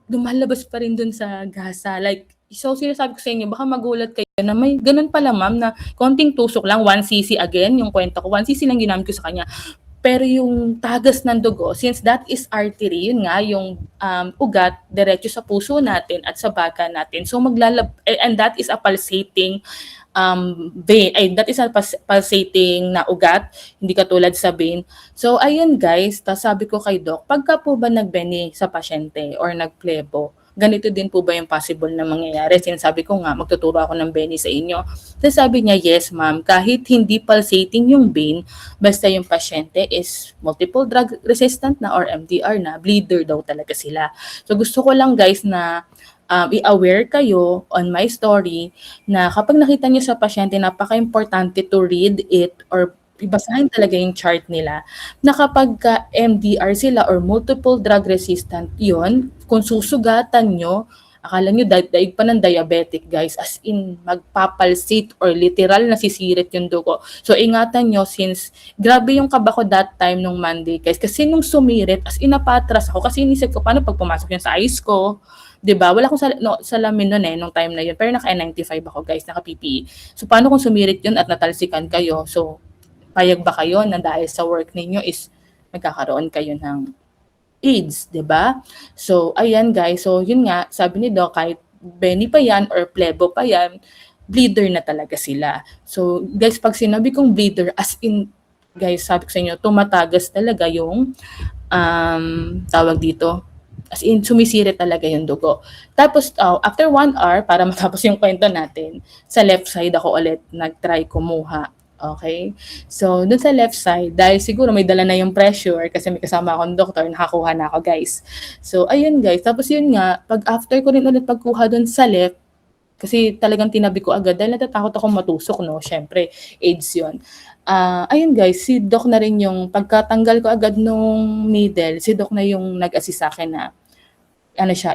lumalabas pa rin dun sa gasa. Like, so sinasabi ko sa inyo, baka magulat kayo na may ganun pala ma'am na konting tusok lang, 1 cc again, yung kwento ko, 1 cc lang ginamit ko sa kanya. Pero yung tagas ng dugo, since that is artery, yun nga, yung ugat, diretso sa puso natin at sa baga natin. So and that is a pulsating vein, ay that is a pulsating na ugat, hindi katulad sa vein. So ayun guys, tas sabi ko kay Doc, pagka po ba nagbeni sa pasyente or nagplebo, ganito din po ba yung possible na mangyayari? Sinasabi ko nga, magtuturo ako ng beni sa inyo. Tapos sabi niya, yes ma'am, kahit hindi pulsating yung vein, basta yung pasyente is multiple drug resistant na or MDR na, bleeder daw talaga sila. So gusto ko lang guys na i-aware kayo on my story na kapag nakita niyo sa pasyente, napaka-importante to read it or ibasahin talaga yung chart nila na kapag MDR sila or multiple drug resistant yun, kung susugatan nyo, akala nyo daig pa ng diabetic guys, as in magpapalsate or literal na sisirit yung dugo. So ingatan nyo since grabe yung kaba ko that time nung Monday guys, kasi nung sumirit, as in napatras ako kasi inisip ko paano pag pumasok yung sa eyes ko, 'di ba? Wala akong salamin noon nung time na yun. Pero naka N95 ako, guys, naka PPE. So paano kung sumirit yun at natalsikan kayo? So payag ba kayo na dahil sa work ninyo is magkakaroon kayo ng AIDS, 'di ba? So ayan guys, so yun nga, sabi ni Doc, kahit beni pa yan or plebo pa yan, bleeder na talaga sila. So guys, pag sinabi kong bleeder, as in, guys, sabi ko sa inyo, tumatagas talaga yung tawag dito, as in, sumisirit talaga yung dugo. Tapos, after 1 hour, para matapos yung kwento natin, sa left side ako ulit nag-try kumuha. Okay? So, dun sa left side, dahil siguro may dala na yung pressure, kasi may kasama akong doktor, nakakuha na ako, guys. So, ayun, guys. Tapos yun nga, pag after ko rin ulit pagkuha dun sa left, kasi talagang tinabi ko agad dahil natatakot akong matusok, no? Syempre, AIDS yun. Ayun guys, si Doc na rin yung pagkatanggal ko agad nung needle, si Doc na yung nag-assist sa akin na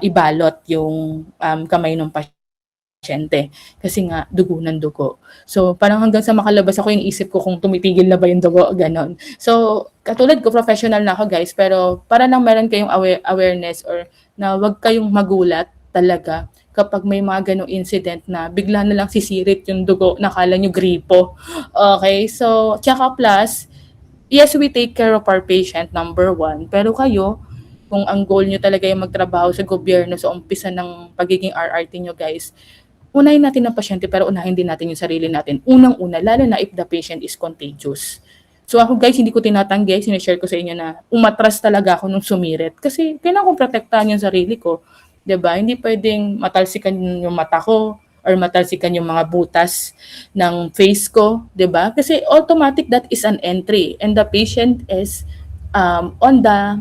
ibalot yung kamay ng pasyente kasi nga dugo ng dugo. So parang hanggang sa makalabas ako, iniisip ko kung tumitigil na ba yung dugo, ganon. So katulad ko, professional na ako guys, pero para lang meron kayong awareness or na wag kayong magulat talaga kapag may mga ganong incident na bigla na lang sisirit yung dugo, nakala nyo gripo. Okay, so tsaka plus, yes, we take care of our patient, number 1, pero kayo, kung ang goal nyo talaga yung magtrabaho sa gobyerno sa umpisa ng pagiging RRT nyo guys, unahin natin ang pasyente pero unahin din natin yung sarili natin. Unang-una, lalo na if the patient is contagious. So ako guys, hindi ko tinatanggi, sinishare ko sa inyo na umatras talaga ako nung sumirit. Kasi kailangan kong protektahan yung sarili ko. 'Di ba? Hindi pwedeng matalsikan yung mata ko or matalsikan yung mga butas ng face ko, 'di ba? Kasi automatic that is an entry and the patient is on the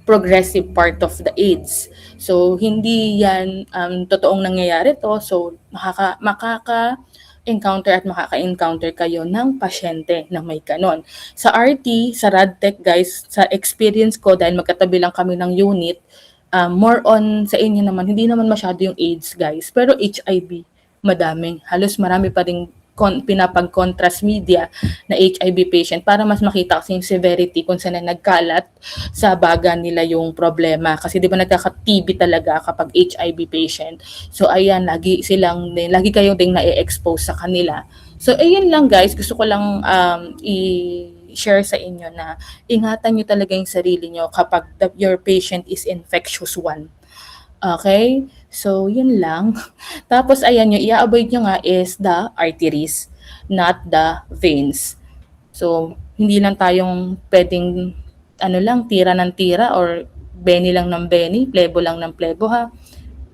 progressive part of the AIDS. So, hindi yan totoong nangyayari to. So, makaka-encounter at makaka-encounter kayo ng pasyente na may ganon. Sa RT, sa Radtech guys, sa experience ko, dahil magkatabi lang kami ng unit, more on sa inyo naman, hindi naman masyado yung AIDS guys. Pero HIV, madaming. Halos marami pa rin pinapag-contrast media na HIV patient para mas makita kasi yung severity kung saan na nagkalat sa baga nila yung problema. Kasi di ba nagkaka-TB talaga kapag HIV patient. So ayan, lagi kayong ding na-expose sa kanila. So ayun lang guys, gusto ko lang i-share sa inyo na ingatan nyo talaga yung sarili nyo kapag your patient is infectious one. Okay? So, yun lang. Tapos, ayan, yung i-avoid nyo nga is the arteries, not the veins. So, hindi lang tayong pwedeng, tira ng tira or beni lang ng beni, plebo lang ng plebo ha.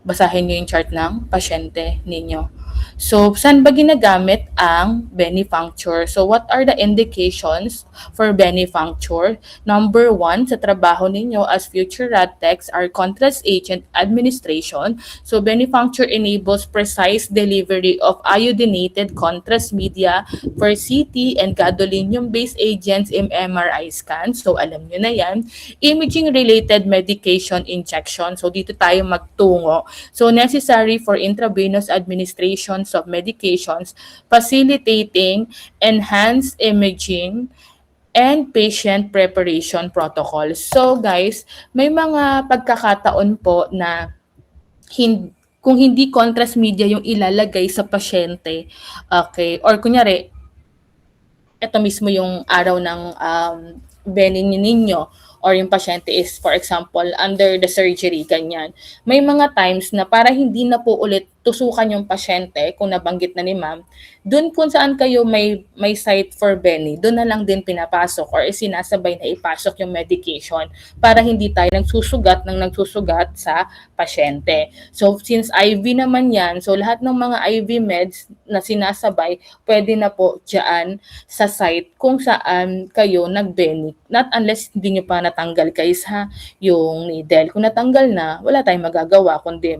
Basahin nyo yung chart ng pasyente ninyo. So, saan ba ginagamit ang benipuncture? So, what are the indications for benipuncture? Number 1, sa trabaho ninyo as future Radtechs are contrast agent administration. So, benipuncture enables precise delivery of iodinated contrast media for CT and gadolinium-based agents in MRI scans. So, alam nyo na yan. Imaging-related medication injection. So, dito tayo magtungo. So, necessary for intravenous administration of medications, facilitating enhanced imaging and patient preparation protocols. So guys, may mga pagkakataon po na kung hindi contrast media yung ilalagay sa pasyente, okay, or kunyari, ito mismo yung araw ng benin ninyo or yung pasyente is, for example, under the surgery, ganyan. May mga times na para hindi na po ulit tusukan yung pasyente, kung nabanggit na ni ma'am, dun kung saan kayo may site for Beni, dun na lang din pinapasok or sinasabay na ipasok yung medication para hindi tayo nagsusugat sa pasyente. So, since IV naman yan, so lahat ng mga IV meds na sinasabay, pwede na po dyan sa site kung saan kayo nag-Beni. Not unless hindi nyo pa natanggal guys ha, yung needle. Kung natanggal na, wala tayong magagawa kundi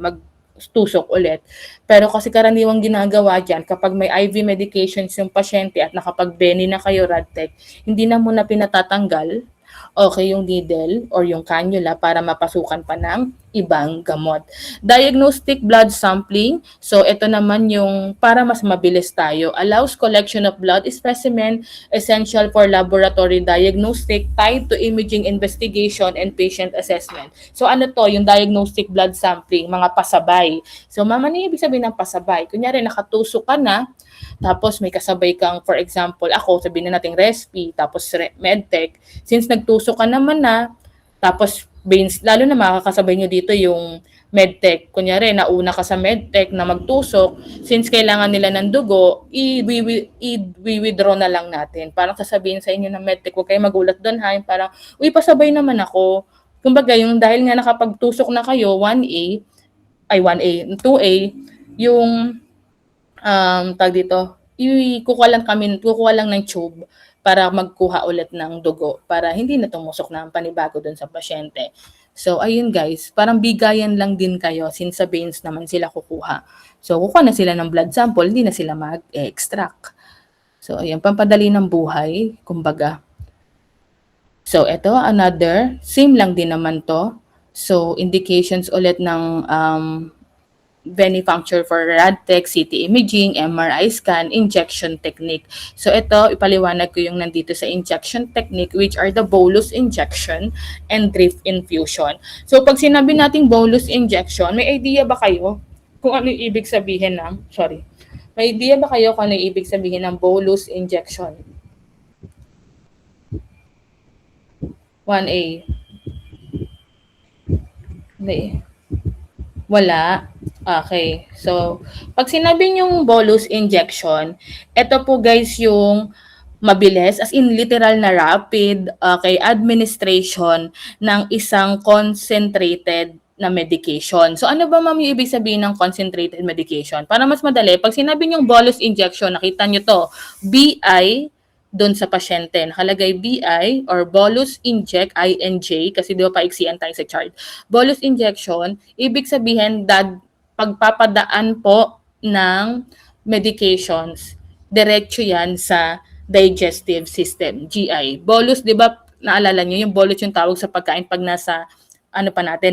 tusok ulit. Pero kasi karaniwang ginagawa dyan, kapag may IV medications yung pasyente at nakapag-Beni na kayo, Radtech, hindi na muna pinatatanggal, okay, yung needle or yung cannula para mapasukan pa ng ibang gamot. Diagnostic blood sampling. So, ito naman yung para mas mabilis tayo. Allows collection of blood specimen essential for laboratory diagnostic tied to imaging investigation and patient assessment. So, ano to? Yung diagnostic blood sampling, mga pasabay. So, ano ibig sabihin ng pasabay? Kunyari, nakatusok ka na, tapos may kasabay kang, for example, ako, sabihin na natin respi, tapos medtech. Since nagtusok ka naman na, tapos lalo na makakasabay nyo dito yung medtech. Kunyari, nauna ka sa medtech na magtusok, since kailangan nila ng dugo, i-withdraw na lang natin. Parang sasabihin sa inyo ng medtech, huwag kayo magulat doon ha. Parang, uy, pasabay naman ako. Kumbaga, yung dahil nga nakapagtusok na kayo, 2A, yung tag dito, kukuha lang ng tube para magkuha ulit ng dugo para hindi na tumusok na ang panibago doon sa pasyente. So, ayun guys, parang bigayan lang din kayo since sa veins naman sila kukuha. So, kukuha na sila ng blood sample, hindi na sila mag-extract. So, ayun, pampadali ng buhay, kumbaga. So, ito, another, same lang din naman to. So, indications ulit ng venipuncture for Radtech, CT imaging, MRI scan, injection technique. So ito, ipaliwanag ko yung nandito sa injection technique, which are the bolus injection and drip infusion. So pag sinabi nating bolus injection, may idea ba kayo kung ano yung ibig sabihin ng, may idea ba kayo kung ano yung ibig sabihin ng bolus injection? 1A. Wala. Okay. So, pag sinabi niyong bolus injection, ito po guys yung mabilis, as in literal na rapid, okay, administration ng isang concentrated na medication. So, ano ba ma'am yung ibig sabihin ng concentrated medication? Para mas madali, pag sinabi niyong bolus injection, nakita niyo to, BI, doon sa pasyente. Nakalagay BI or bolus inject, INJ, kasi di ba paiksian tayo sa chart. Bolus injection, ibig sabihin that pagpapadaan po ng medications, diretso yan sa digestive system, GI. Bolus, di ba, naalala nyo, yung bolus yung tawag sa pagkain pag nasa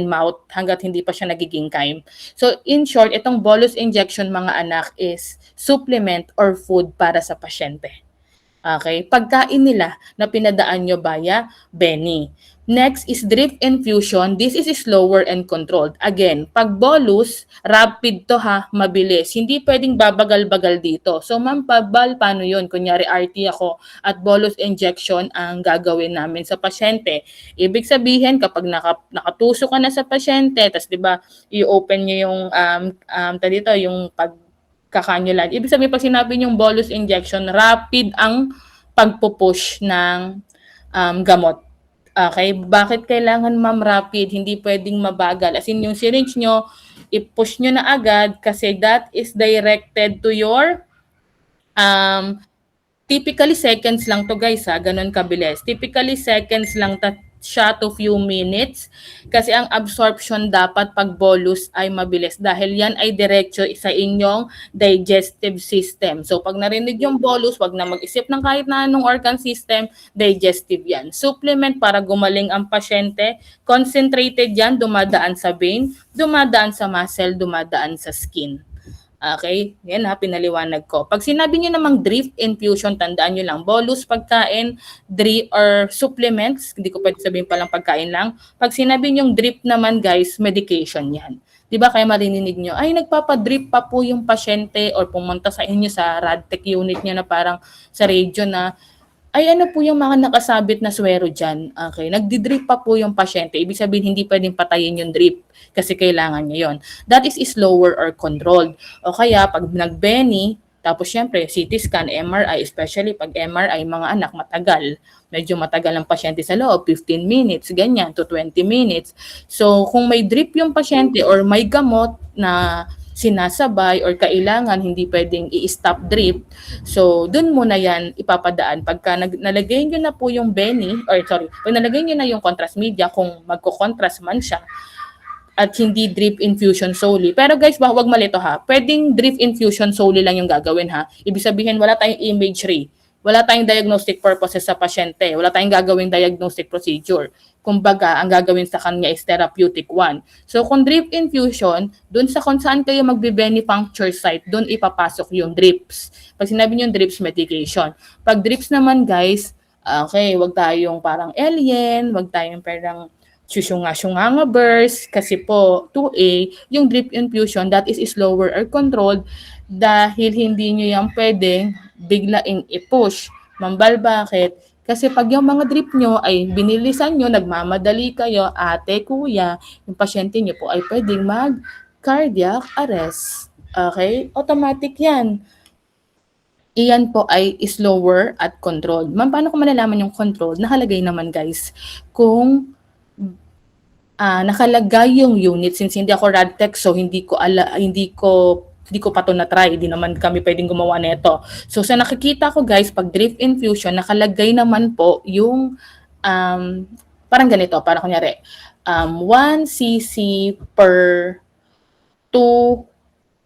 mouth, hanggat hindi pa siya nagiging kaim. So, in short, itong bolus injection, mga anak, is supplement or food para sa pasyente. Okay? Pagkain nila na pinadaan nyo via Beni. Next is drip infusion. This is slower and controlled. Again, pag bolus, rapid to ha, mabilis. Hindi pwedeng babagal-bagal dito. So, ma'am, paano yun? Kunyari, RT ako at bolus injection ang gagawin namin sa pasyente. Ibig sabihin, kapag nakatusok ka na sa pasyente, tas diba, i-open nyo yung, dito, yung kakanulan. Ibig sabihin, pag sinabi yung bolus injection, rapid ang pagpupush ng gamot. Okay? Bakit kailangan ma'am rapid? Hindi pwedeng mabagal. As in, yung syringe nyo, i-push nyo na agad kasi that is directed to your typically seconds lang to guys ha, ganun kabilis. Typically seconds lang siya to few minutes kasi ang absorption dapat pag bolus ay mabilis dahil yan ay diretso sa inyong digestive system. So pag narinig yung bolus, wag na mag-isip ng kahit na anong organ system, digestive yan. Supplement para gumaling ang pasyente, concentrated yan, dumadaan sa vein, dumadaan sa muscle, dumadaan sa skin. Okay? Yan ha, pinaliwanag ko. Pag sinabi nyo namang drip infusion, tandaan nyo lang, bolus pagkain, drip or supplements, hindi ko pwede sabihin palang pagkain lang. Pag sinabi nyong drip naman guys, medication yan. Di ba kaya marinig nyo, ay nagpapadrip pa po yung pasyente or pumunta sa inyo sa Radtech unit nyo na parang sa radio na, ay ano po yung mga nakasabit na swero dyan? Okay, nagdi-drip pa po yung pasyente. Ibig sabihin, hindi pwedeng patayin yung drip kasi kailangan niya yon. That is slower or controlled. O kaya, pag nag-beni, tapos syempre, CT scan, MRI, especially pag MRI, mga anak, matagal. Medyo matagal ang pasyente sa loob, 15 minutes, ganyan, to 20 minutes. So, kung may drip yung pasyente or may gamot na sinasabay or kailangan hindi pwedeng i-stop drip. So, dun muna yan ipapadaan. Pagka nalagay nyo na po yung Beni, or sorry, pag nalagay nyo na yung contrast media, kung magko-contrast man siya, at hindi drip infusion solely. Pero guys, wag malito ha. Pwedeng drip infusion solely lang yung gagawin ha. Ibig sabihin, wala tayong imagery. Wala tayong diagnostic purposes sa pasyente. Wala tayong gagawing diagnostic procedure. Kumbaga, ang gagawin sa kanya is therapeutic one. So, kung drip infusion, dun sa kung saan kayo magbe-venipuncture site, dun ipapasok yung drips. Pag sinabi nyo drips, medication. Pag drips naman, guys, okay, wag tayong parang alien, wag tayong parang syunga-syunga burst, kasi po, 2A, yung drip infusion, that is slower or controlled dahil hindi nyo yan pwedeng biglaing i-push. Mambal, bakit? Kasi pag yung mga drip nyo ay binilisan nyo, nagmamadali kayo, ate, kuya, yung pasyente nyo po ay pwedeng mag-cardiac arrest. Okay? Automatic yan. Iyan po ay slower at controlled. Ma'am, paano ko malalaman yung controlled? Nakalagay naman guys, kung nakalagay yung unit, since hindi ako Radtech, so hindi ko pa to na-try, hindi naman kami pwedeng gumawa nito. So sa nakikita ko guys, pag drip infusion, nakalagay naman po yung parang ganito, parang kunyari, 1 cc per 2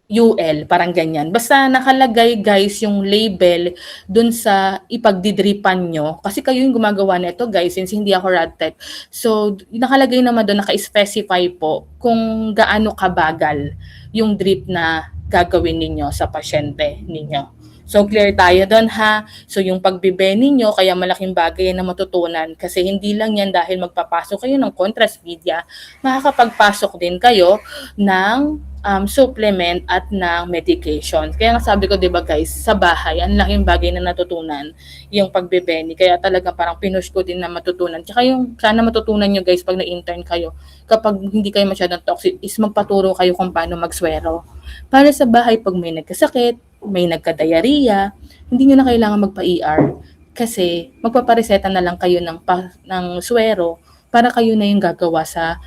UL, parang ganyan. Basta nakalagay guys yung label dun sa ipagdidripan nyo. Kasi kayo yung gumagawa nito guys, since hindi ako Radtech. So, nakalagay naman doon, naka-specify po kung gaano kabagal yung drip na gagawin ninyo sa pasyente ninyo. So, clear tayo doon ha. So, yung pagbibe ninyo, kaya malaking bagay na matutunan. Kasi hindi lang yan dahil magpapasok kayo ng contrast media, makakapagpasok din kayo ng supplement at ng medication. Kaya nga sabi ko, di ba guys, sa bahay, ang laking bagay na natutunan yung pagbebeni. Kaya talaga parang pinush ko din na matutunan. Tsaka yung sana matutunan nyo guys pag na-intern kayo, kapag hindi kayo masyadong toxic, is magpaturo kayo kung paano magswero. Para sa bahay, pag may nagkasakit, may nagka-diarrhea, hindi nyo na kailangan magpa-ER kasi magpapareseta na lang kayo ng swero para kayo na yung gagawa sa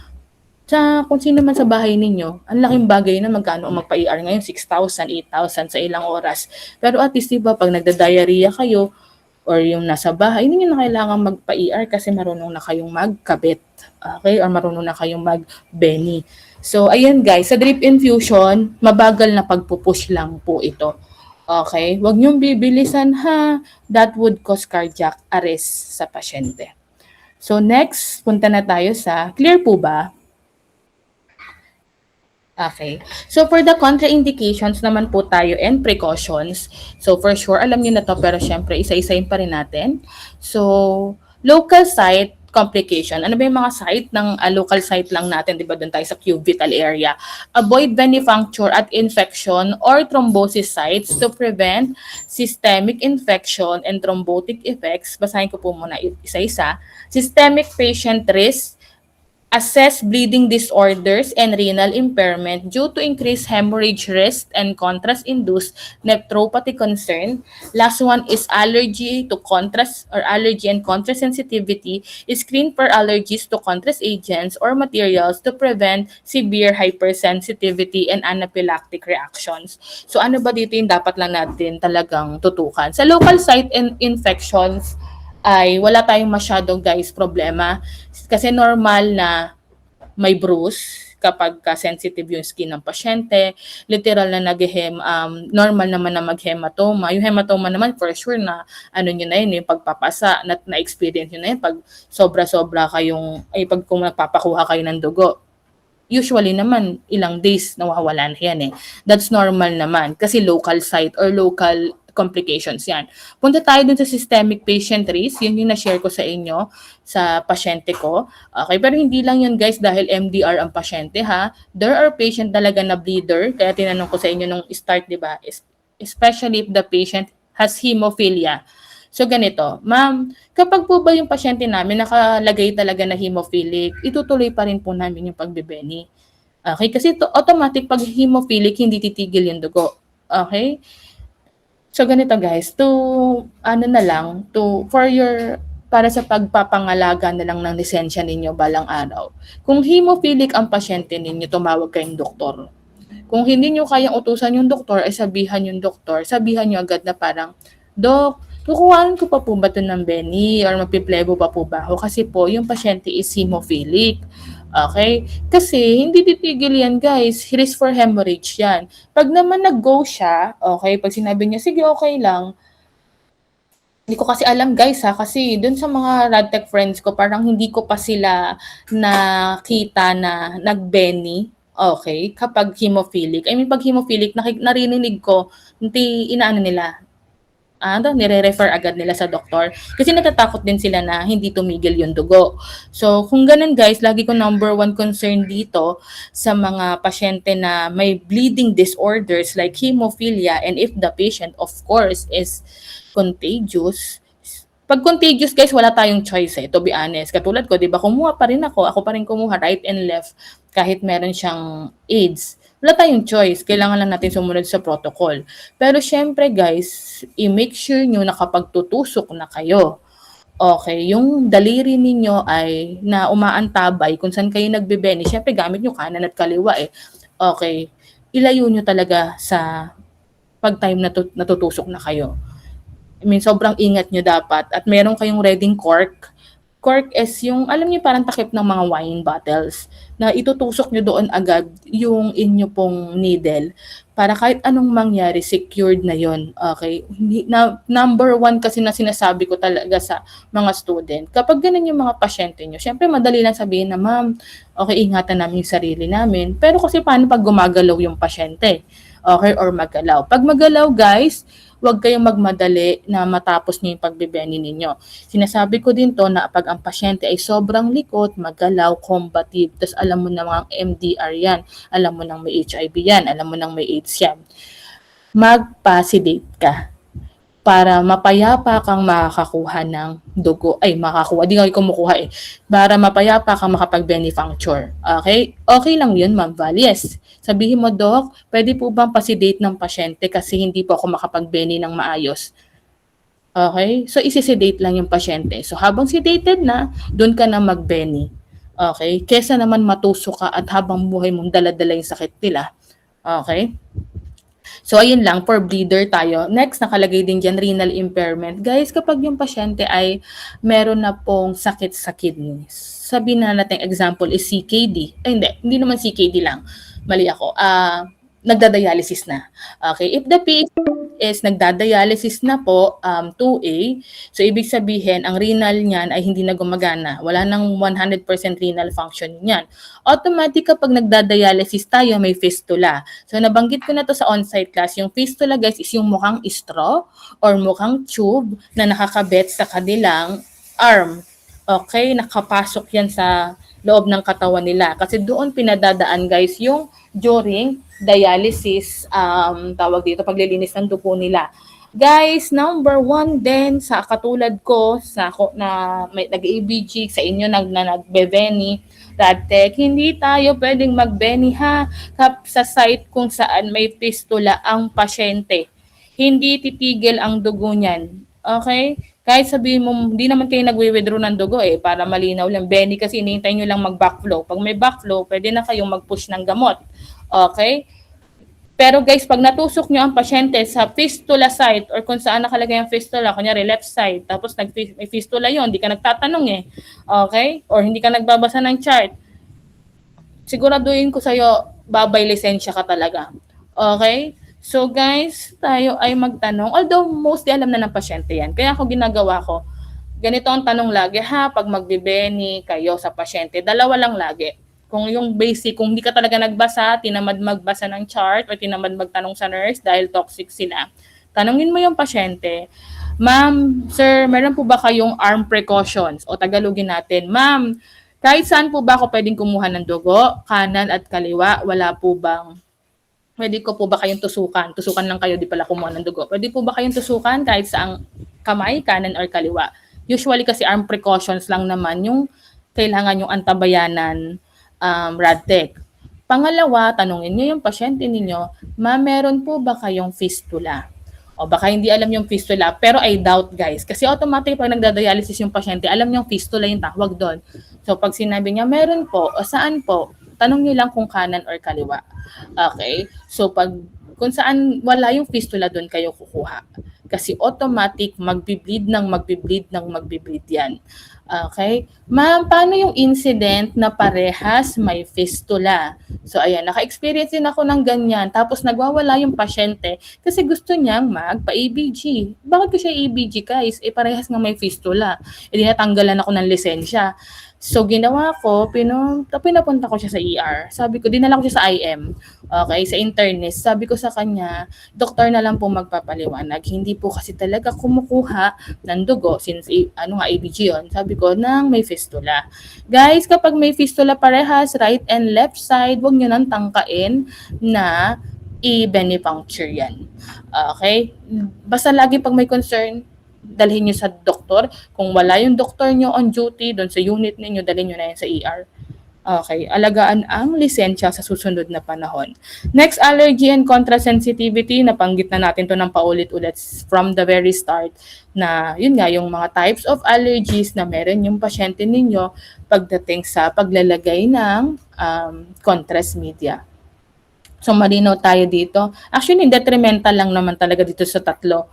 kung sino man sa bahay ninyo. Ang laking bagay na magkano ang magpa-ER ngayon, 6,000, 8,000 sa ilang oras. Pero at least diba, pag nagda-diarrhea kayo or yung nasa bahay, hindi nyo na kailangan magpa-ER kasi marunong na kayong magkabit. Okay? Or marunong na kayong mag-beni. So, ayan guys, sa drip infusion, mabagal na pagpupush lang po ito. Okay? Huwag niyong bibilisan ha. That would cause cardiac arrest sa pasyente. So, next, punta na tayo sa, clear po ba? Okay. So, for the contraindications naman po tayo and precautions. So, for sure, alam niyo na to, pero syempre, isa-isayin pa rin natin. So, local site complication. Ano ba yung mga site ng local site lang natin, di ba, doon tayo sa cubital area. Avoid venipuncture at infection or thrombosis sites to prevent systemic infection and thrombotic effects. Basahin ko po muna isa-isa. Systemic patient risk, assess bleeding disorders and renal impairment due to increased hemorrhage risk and contrast-induced nephropathy concern. Last one is allergy to contrast or allergy and contrast sensitivity. Screen for allergies to contrast agents or materials to prevent severe hypersensitivity and anaphylactic reactions. So ano ba dito yung dapat lang natin talagang tutukan? Sa local site and infections, ay wala tayong masyadong guys problema kasi normal na may bruise kapag sensitive yung skin ng pasyente, literal na normal naman na mag-hematoma. Yung hematoma naman for sure na ano nyo na yun, yung pagpapasa, na-experience nyo na yun pag sobra-sobra kayong, pag kung napapakuha kayo ng dugo. usually naman ilang days nawawala na yan eh. That's normal naman kasi local site or local complications yan. Punta tayo dun sa systemic patient risk, yun yung na-share ko sa inyo sa pasyente ko. Okay, pero hindi lang yun guys dahil MDR ang pasyente ha. There are patient talaga na bleeder, kaya tinanong ko sa inyo nung start, di ba? Especially if the patient has hemophilia. So ganito, ma'am, kapag po ba yung pasyente namin nakalagay talaga na hemophilic, itutuloy pa rin po namin yung pagbebeni. Okay, kasi automatic pag hemophilic, hindi titigil yung dugo. Okay? So ganito guys, para sa pagpapangalaga na lang ng lisensya ninyo balang araw. Kung hemophilic ang pasyente ninyo, tumawag kayong doktor. Kung hindi nyo kayang utusan yung doktor, ay sabihan nyo agad na parang, Dok, kukuhanin ko pa po ba ito ng Beni or magpiplebo pa po ba ako? Kasi po, yung pasyente is hemophilic. Okay? Kasi hindi titigil yan guys. Risk for hemorrhage yan. Pag naman nag-go siya, okay, pag sinabi niya, sige okay lang, hindi ko kasi alam guys ha, kasi dun sa mga RadTech friends ko, parang hindi ko pa sila nakita na nag-Beni. Okay, kapag hemophilic. I mean, pag hemophilic, narinig ko, hindi inaano nila, nire-refer agad nila sa doktor. Kasi natatakot din sila na hindi tumigil yung dugo. So, kung ganun guys, lagi ko number one concern dito sa mga pasyente na may bleeding disorders like hemophilia, and if the patient, of course, is contagious. Pag contagious guys, wala tayong choice to be honest. Katulad ko, di ba, kumuha pa rin ako pa rin kumuha right and left kahit meron siyang AIDS. Wala tayong choice. Kailangan lang natin sumunod sa protocol. Pero syempre guys, i-make sure nyo na kapag tutusok na kayo, okay, yung daliri ninyo ay na umaantabay kung saan kayo nagbebeni. Syempre gamit nyo kanan at kaliwa eh. Okay, ilayo nyo talaga sa pag time na natutusok na kayo. I mean, sobrang ingat nyo dapat at meron kayong reading cork. Cork is yung, alam niyo, parang takip ng mga wine bottles na itutusok nyo doon agad yung inyo pong needle para kahit anong mangyari, secured na yon. Okay? Number one kasi na sinasabi ko talaga sa mga student, kapag ganun yung mga pasyente nyo, syempre madali lang sabihin na, ma'am, okay, ingatan namin yung sarili namin. Pero kasi paano pag gumagalaw yung pasyente? Okay? Or magalaw. Pag magalaw, guys, huwag kayong magmadali na matapos niyo yung pagbebeni ninyo. Sinasabi ko din to na pag ang pasyente ay sobrang likot, magalaw, combative, tapos alam mo na mga MDR yan, alam mo nang may HIV yan, alam mo nang may AIDS yan, mag-sedate ka para mapayapa kang makakakuha ng dugo. Di kayo kumukuha para mapayapa kang makapag-benefuncture. Okay? Okay lang yun, Ma'am Val. Yes. Sabihin mo, Doc, pwede po bang pasedate ng pasyente kasi hindi po ako makapag-beni ng maayos? Okay? So, isi-sedate lang yung pasyente. So, habang sedated na, doon ka na mag-beni. Okay? Kesa naman matusok ka at habang buhay mong dala-dala yung sakit nila. Okay? So, ayun lang, for bleeder tayo. Next, nakalagay din dyan, renal impairment. Guys, kapag yung pasyente ay meron na pong sakit sa kidneys, sabihin na natin example is CKD. Hindi naman CKD lang. Mali ako. Nagdadialysis na. Okay, if the patient is nagdadialysis na po, 2A, so ibig sabihin, ang renal niyan ay hindi na gumagana. Wala nang 100% renal function niyan. Automatic kapag nagdadialysis tayo, may fistula. So nabanggit ko na to sa on-site class. Yung fistula guys is yung mukhang straw or mukhang tube na nakakabit sa kanilang arm. Okay, nakapasok yan sa loob ng katawan nila. Kasi doon pinadadaan guys yung during dialysis, tawag dito, paglilinis ng dugo nila. Guys, number one din sa katulad ko, na may nag-ABG, sa inyo nagbe-Beni, RadTech, hindi tayo pwedeng mag-Beni ha sa site kung saan may fistula ang pasyente. Hindi titigil ang dugo niyan. Okay? Kahit sabihin mo, hindi naman kayo nagwi-withdraw ng dugo para malinaw lang. Beni kasi hinihintay nyo lang mag-backflow. Pag may backflow, pwede na kayong mag-push ng gamot. Okay? Pero guys, pag natusok nyo ang pasyente sa fistula site or kung saan nakalagay ang fistula, kunyari left side, tapos may fistula yon, hindi ka nagtatanong Okay? Or hindi ka nagbabasa ng chart. Siguraduhin ko sa'yo, babay lisensya ka talaga. Okay? So guys, tayo ay magtanong. Although mostly alam na ng pasyente yan. Kaya ako ginagawa ko, ganito ang tanong lagi ha, pag magbibeni kayo sa pasyente, dalawa lang lagi. Kung yung basic, kung hindi ka talaga nagbasa, tinamad magbasa ng chart o tinamad magtanong sa nurse dahil toxic sila, tanungin mo yung pasyente, "Ma'am, sir, meron po ba kayong arm precautions?" O Tagalogin natin, "Ma'am, kahit saan po ba ako pwedeng kumuha ng dugo? Kanan at kaliwa? Wala po bang Puwede ko po ba kayong tusukan? Tusukan lang kayo, di pala kumuha ng dugo. Puwede po ba kayong tusukan kahit saang kamay, kanan or kaliwa?" Usually kasi arm precautions lang naman yung kailangan yung antabayanan, RadTech. Pangalawa, tanungin niyo yung pasyente ninyo, "Ma'am, meron po ba kayong fistula?" O baka hindi alam yung fistula, pero I doubt guys. Kasi automatic pag nagda-dialysis yung pasyente, alam niyang fistula yung tawag doon. So pag sinabi niya, meron po, o saan po? Tanong niyo lang kung kanan or kaliwa. Okay? So pag kung saan wala yung fistula doon kayo kukuha. Kasi automatic magbi-bleed yan. Okay? "Ma'am, paano yung incident na parehas may fistula?" So ayan, naka-experience din ako ng ganyan. Tapos nagwawala yung pasyente kasi gusto niyang magpa-EBG. Bakit ko siya EBG guys? Parehas nga may fistula. Di natanggalan ako ng lisensya. So ginawa ko, pinapunta ko siya sa ER. Sabi ko, dinala ko siya sa IM. Okay, sa internist. Sabi ko sa kanya, doktor na lang po magpapaliwanag. Hindi po kasi talaga kumukuha ng dugo since ABG yun. Sabi ko, nang may fistula. Guys, kapag may fistula parehas, right and left side, huwag nyo nang tangkain na i-venipuncture yan. Okay? Basta lagi pag may concern, dalhin nyo sa doktor. Kung wala yung doktor nyo on duty doon sa unit ninyo, dalhin nyo na yan sa ER. Okay, alagaan ang lisensya sa susunod na panahon. Next, allergy and contrasensitivity. Nabanggit na natin to ng paulit-ulit from the very start na yun nga, yung mga types of allergies na meron yung pasyente ninyo pagdating sa paglalagay ng contrast media. So malinaw tayo dito. Actually, detrimental lang naman talaga dito sa tatlo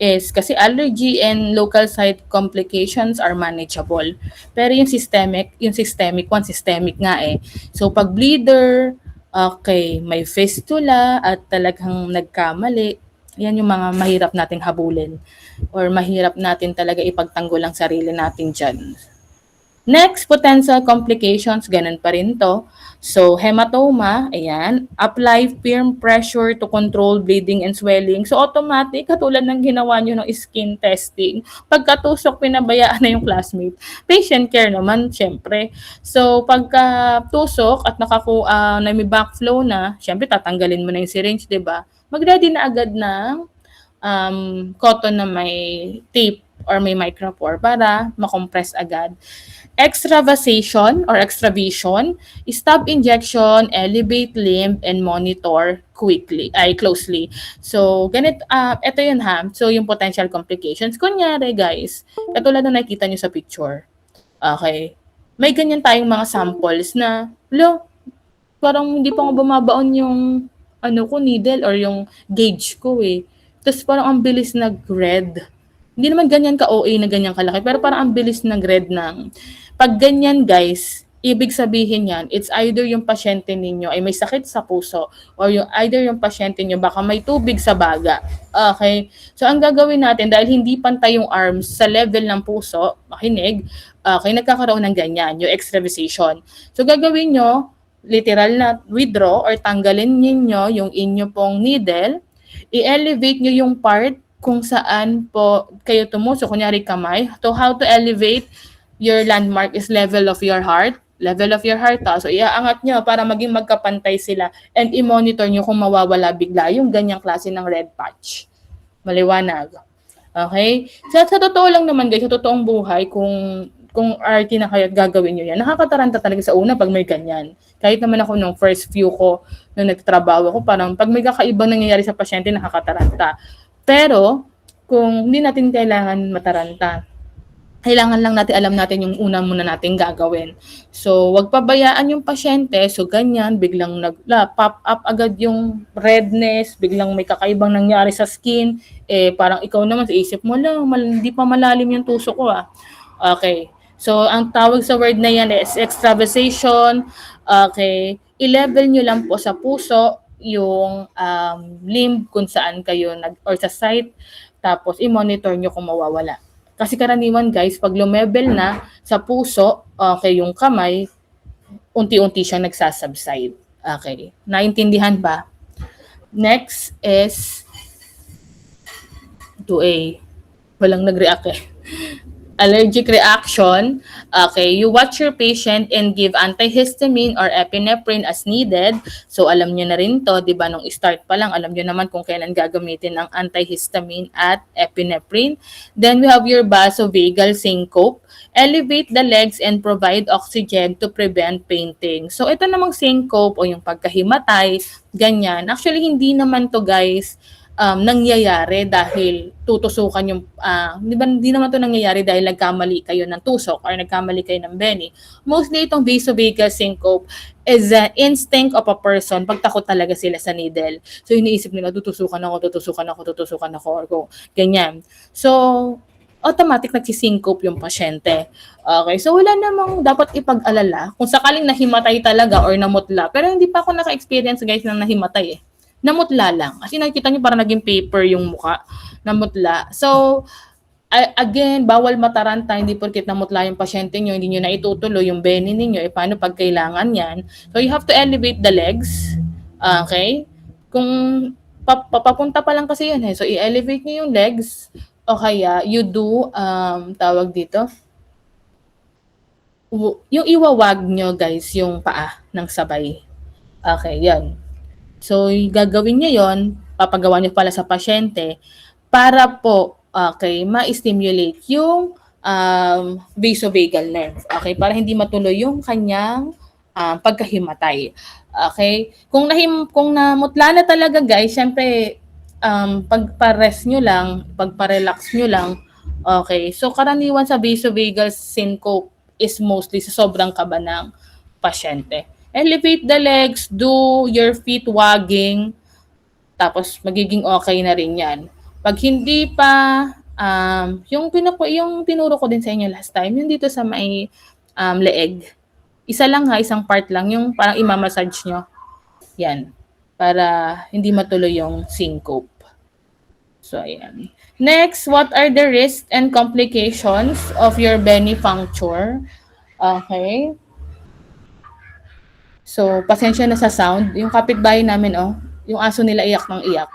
is kasi allergy and local site complications are manageable. Pero yung systemic nga eh. So pag bleeder, okay, may fistula at talagang nagkamali, yan yung mga mahirap nating habulin or mahirap natin talaga ipagtanggol ang sarili natin dyan. Next, potential complications, ganun pa rin to. So, hematoma, ayan, apply firm pressure to control bleeding and swelling. So, automatic, katulad ng ginawa nyo ng skin testing, pagkatusok, pinabayaan na yung classmate. Patient care naman, syempre. So, pagka tusok at na may backflow na, syempre, tatanggalin mo na yung syringe, di ba? Mag-ready na agad ng cotton na may tape or may micropore para makompress agad. Extravasation or extravision, stop injection, elevate limb, and monitor closely. So, ito yun ha. So, yung potential complications. Kunyari guys, katulad na nakita nyo sa picture. Okay. May ganyan tayong mga samples na, parang hindi pa nga bumabaon yung needle or yung gauge ko eh. Tapos parang ang bilis nag-red. Hindi naman ganyan ka-OA na ganyan kalaki, pero parang ang bilis nag-red ng. Pag ganyan guys, ibig sabihin yan, it's either yung pasyente ninyo ay may sakit sa puso or either yung pasyente nyo baka may tubig sa baga. Okay? So ang gagawin natin, dahil hindi pantay yung arms sa level ng puso, makinig, okay, nagkakaroon ng ganyan, yung extravasation. So gagawin nyo, literal na withdraw or tanggalin ninyo yung inyo pong needle, i-elevate nyo yung part kung saan po kayo tumusok, kunyari kamay. So how to elevate your landmark is level of your heart. So iaangat nyo para maging magkapantay sila and i-monitor nyo kung mawawala bigla yung ganyang klase ng red patch. Maliwanag. Okay? Sa totoo lang naman guys, sa totoong buhay, kung RT na kayo at gagawin nyo yan, nakakataranta talaga sa una pag may ganyan. Kahit naman ako nung first few ko, nung nagtatrabaho ko, parang pag may kakaibang nangyayari sa pasyente, nakakataranta. Pero, kung hindi natin kailangan mataranta, kailangan lang natin alam natin yung una muna natin gagawin. So, wag pabayaan yung pasyente. So, ganyan, biglang pop up agad yung redness, biglang may kakaibang nangyari sa skin. Parang ikaw naman sa isip mo lang, hindi pa malalim yung tusok ko ah. Okay. So, ang tawag sa word na yan is extravasation. Okay. I-level nyo lang po sa puso yung limb kung saan kayo or sa site. Tapos, i-monitor nyo kung mawawala. Kasi karaniwan guys, pag lumebel na sa puso, okay, yung kamay, unti-unti siyang nagsasubside. Okay, naintindihan ba? Next is 2A. Walang nag-react eh. Allergic reaction. Okay, you watch your patient and give antihistamine or epinephrine as needed. So alam niyo na rin to, 'di ba, nung start pa lang alam niyo naman kung kailan gagamitin ang antihistamine at epinephrine. Then we have your vasovagal syncope. Elevate the legs and provide oxygen to prevent fainting. So ito namang syncope o yung pagkahimatay, ganyan. Actually hindi naman to, guys, nangyayari dahil tutusukan yung, di naman to nangyayari dahil nagkamali kayo ng tusok or nagkamali kayo ng beni. Mostly itong vasovagal syncope is an instinct of a person. Pagtakot talaga sila sa needle. So iniisip nila, tutusukan ako, or ganyan. So, automatic nagsisyncope yung pasyente. Okay, so wala namang dapat ipag-alala kung sakaling nahimatay talaga or namutla. Pero hindi pa ako naka-experience, guys, ng nahimatay eh. Namutla lang. Kasi nakikita niyo parang naging paper yung mukha. Namutla. So, again, bawal mataranta. Hindi porket namutla yung pasyente niyo, hindi niyo na itutuloy yung beni ninyo. Paano pag kailangan yan? So, you have to elevate the legs. Okay? Kung papunta pa lang kasi yun eh. So, i-elevate niyo yung legs. O kaya, you do, tawag dito, yung iwawag nyo, guys, yung paa ng sabay. Okay, yan. So, gagawin niyo yon, papagawa niyo pala sa pasyente para po, okay, ma-stimulate yung vasovagal nerve. Okay, para hindi matuloy yung kanyang pagkahimatay. Okay? Kung namutla na talaga, guys, syempre pagpa-rest nyo lang, pagpa-relax nyo lang, okay. So, karaniwan sa vasovagal syncope is mostly sa sobrang kaba ng pasyente. Elevate the legs, do your feet wagging, tapos magiging okay na rin yan. Pag hindi pa, yung tinuro ko din sa inyo last time, yung dito sa may leeg, isa lang ha, isang part lang, yung parang imamassage nyo. Yan. Para hindi matuloy yung syncope. So, ayan. Next, what are the risks and complications of your beni puncture? Okay. So, pasensya na sa sound. Yung kapitbahay namin, yung aso nila iyak ng iyak.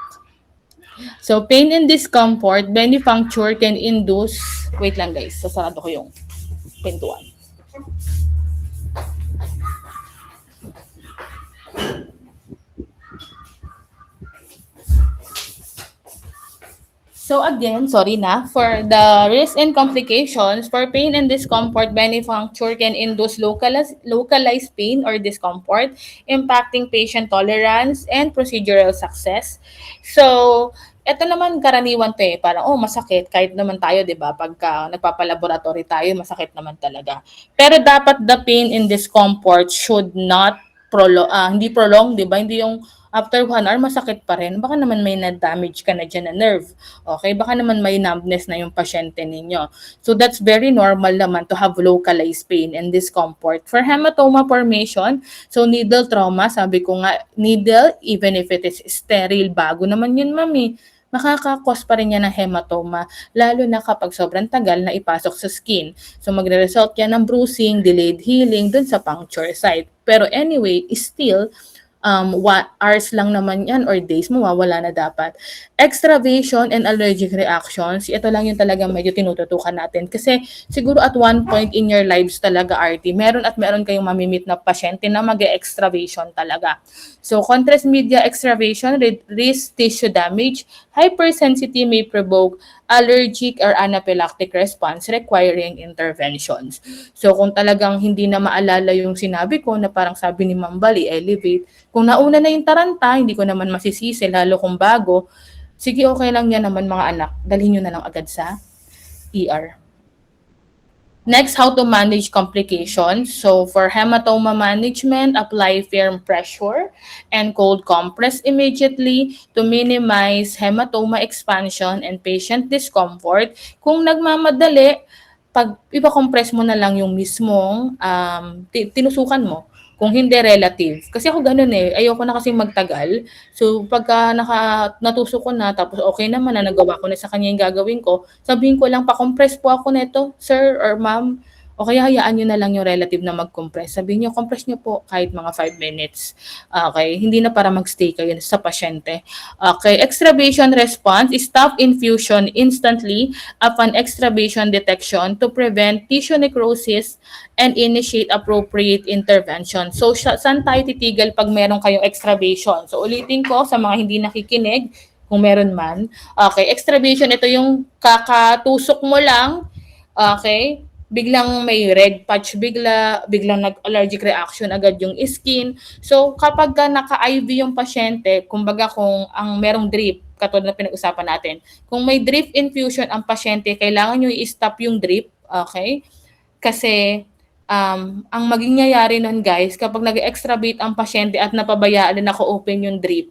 So, pain and discomfort, beni puncture can induce, wait lang guys, sasarado ko yung pintuan. So again, sorry na, for the risks and complications, for pain and discomfort, beni puncture can induce localized pain or discomfort, impacting patient tolerance and procedural success. So, ito naman karaniwan to eh, parang masakit, kahit naman tayo, di ba, pagka nagpapalaboratory tayo, masakit naman talaga. Pero dapat the pain and discomfort should not hindi prolong, di ba? Hindi yung after 1 hour, masakit pa rin. Baka naman may na-damage ka na dyan na nerve. Okay? Baka naman may numbness na yung pasyente ninyo. So, that's very normal naman to have localized pain and discomfort. For hematoma formation, so needle trauma, sabi ko nga, needle, even if it is sterile, bago naman yun, mami, makaka-cause pa rin yan ng hematoma, lalo na kapag sobrang tagal na ipasok sa skin. So, magre-result yan ng bruising, delayed healing dun sa puncture site. Pero anyway, still, hours lang naman yan or days, mawawala na dapat. Extravasation and allergic reactions, ito lang yung talagang medyo tinututukan natin. Kasi siguro at one point in your lives talaga, RT, meron kayong mamimit na pasyente na mag-extravation talaga. So, contrast media extravation, risk tissue damage, hypersensitivity may provoke allergic or anaphylactic response requiring interventions. So, kung talagang hindi na maalala yung sinabi ko na parang sabi ni Ma'am Bali, elevate. Kung nauna na yung taranta, hindi ko naman masisisi, lalo kung bago, sige, okay lang yan naman mga anak. Dalhin nyo na lang agad sa ER. Next, how to manage complications. So, for hematoma management, apply firm pressure and cold compress immediately to minimize hematoma expansion and patient discomfort. Kung nagmamadali, pag ipa-compress mo na lang yung mismong tinusukan mo. Kung hindi, relative. Kasi ako ganun eh. Ayoko na kasi magtagal. So, pagka natusok ko na, tapos okay naman na, nagawa ko na sa kanya yung gagawin ko, sabihin ko lang, pa-compress po ako nito, sir or ma'am. O kaya hayaan niyo na lang yung relative na mag-compress. Sabihin niyo, "Compress niyo po kahit mga 5 minutes." Okay, hindi na para mag-stay kayo sa pasyente. Okay, extravasation response, stop infusion instantly upon extravasation detection to prevent tissue necrosis and initiate appropriate intervention. So, saan tayo titigil pag meron kayong extravasation? So, ulitin ko sa mga hindi nakikinig, kung meron man. Okay, extravasation, ito yung kakatusok mo lang, okay, biglang may red patch biglang nag-allergic reaction agad yung skin. So, kapag ka naka-IV yung pasyente, kumbaga kung ang merong drip, katulad na pinag-usapan natin, kung may drip infusion ang pasyente, kailangan nyo i-stop yung drip, okay? Kasi ang maging nangyayari nun guys, kapag nag-extravasate ang pasyente at napabayaan na naka-open yung drip,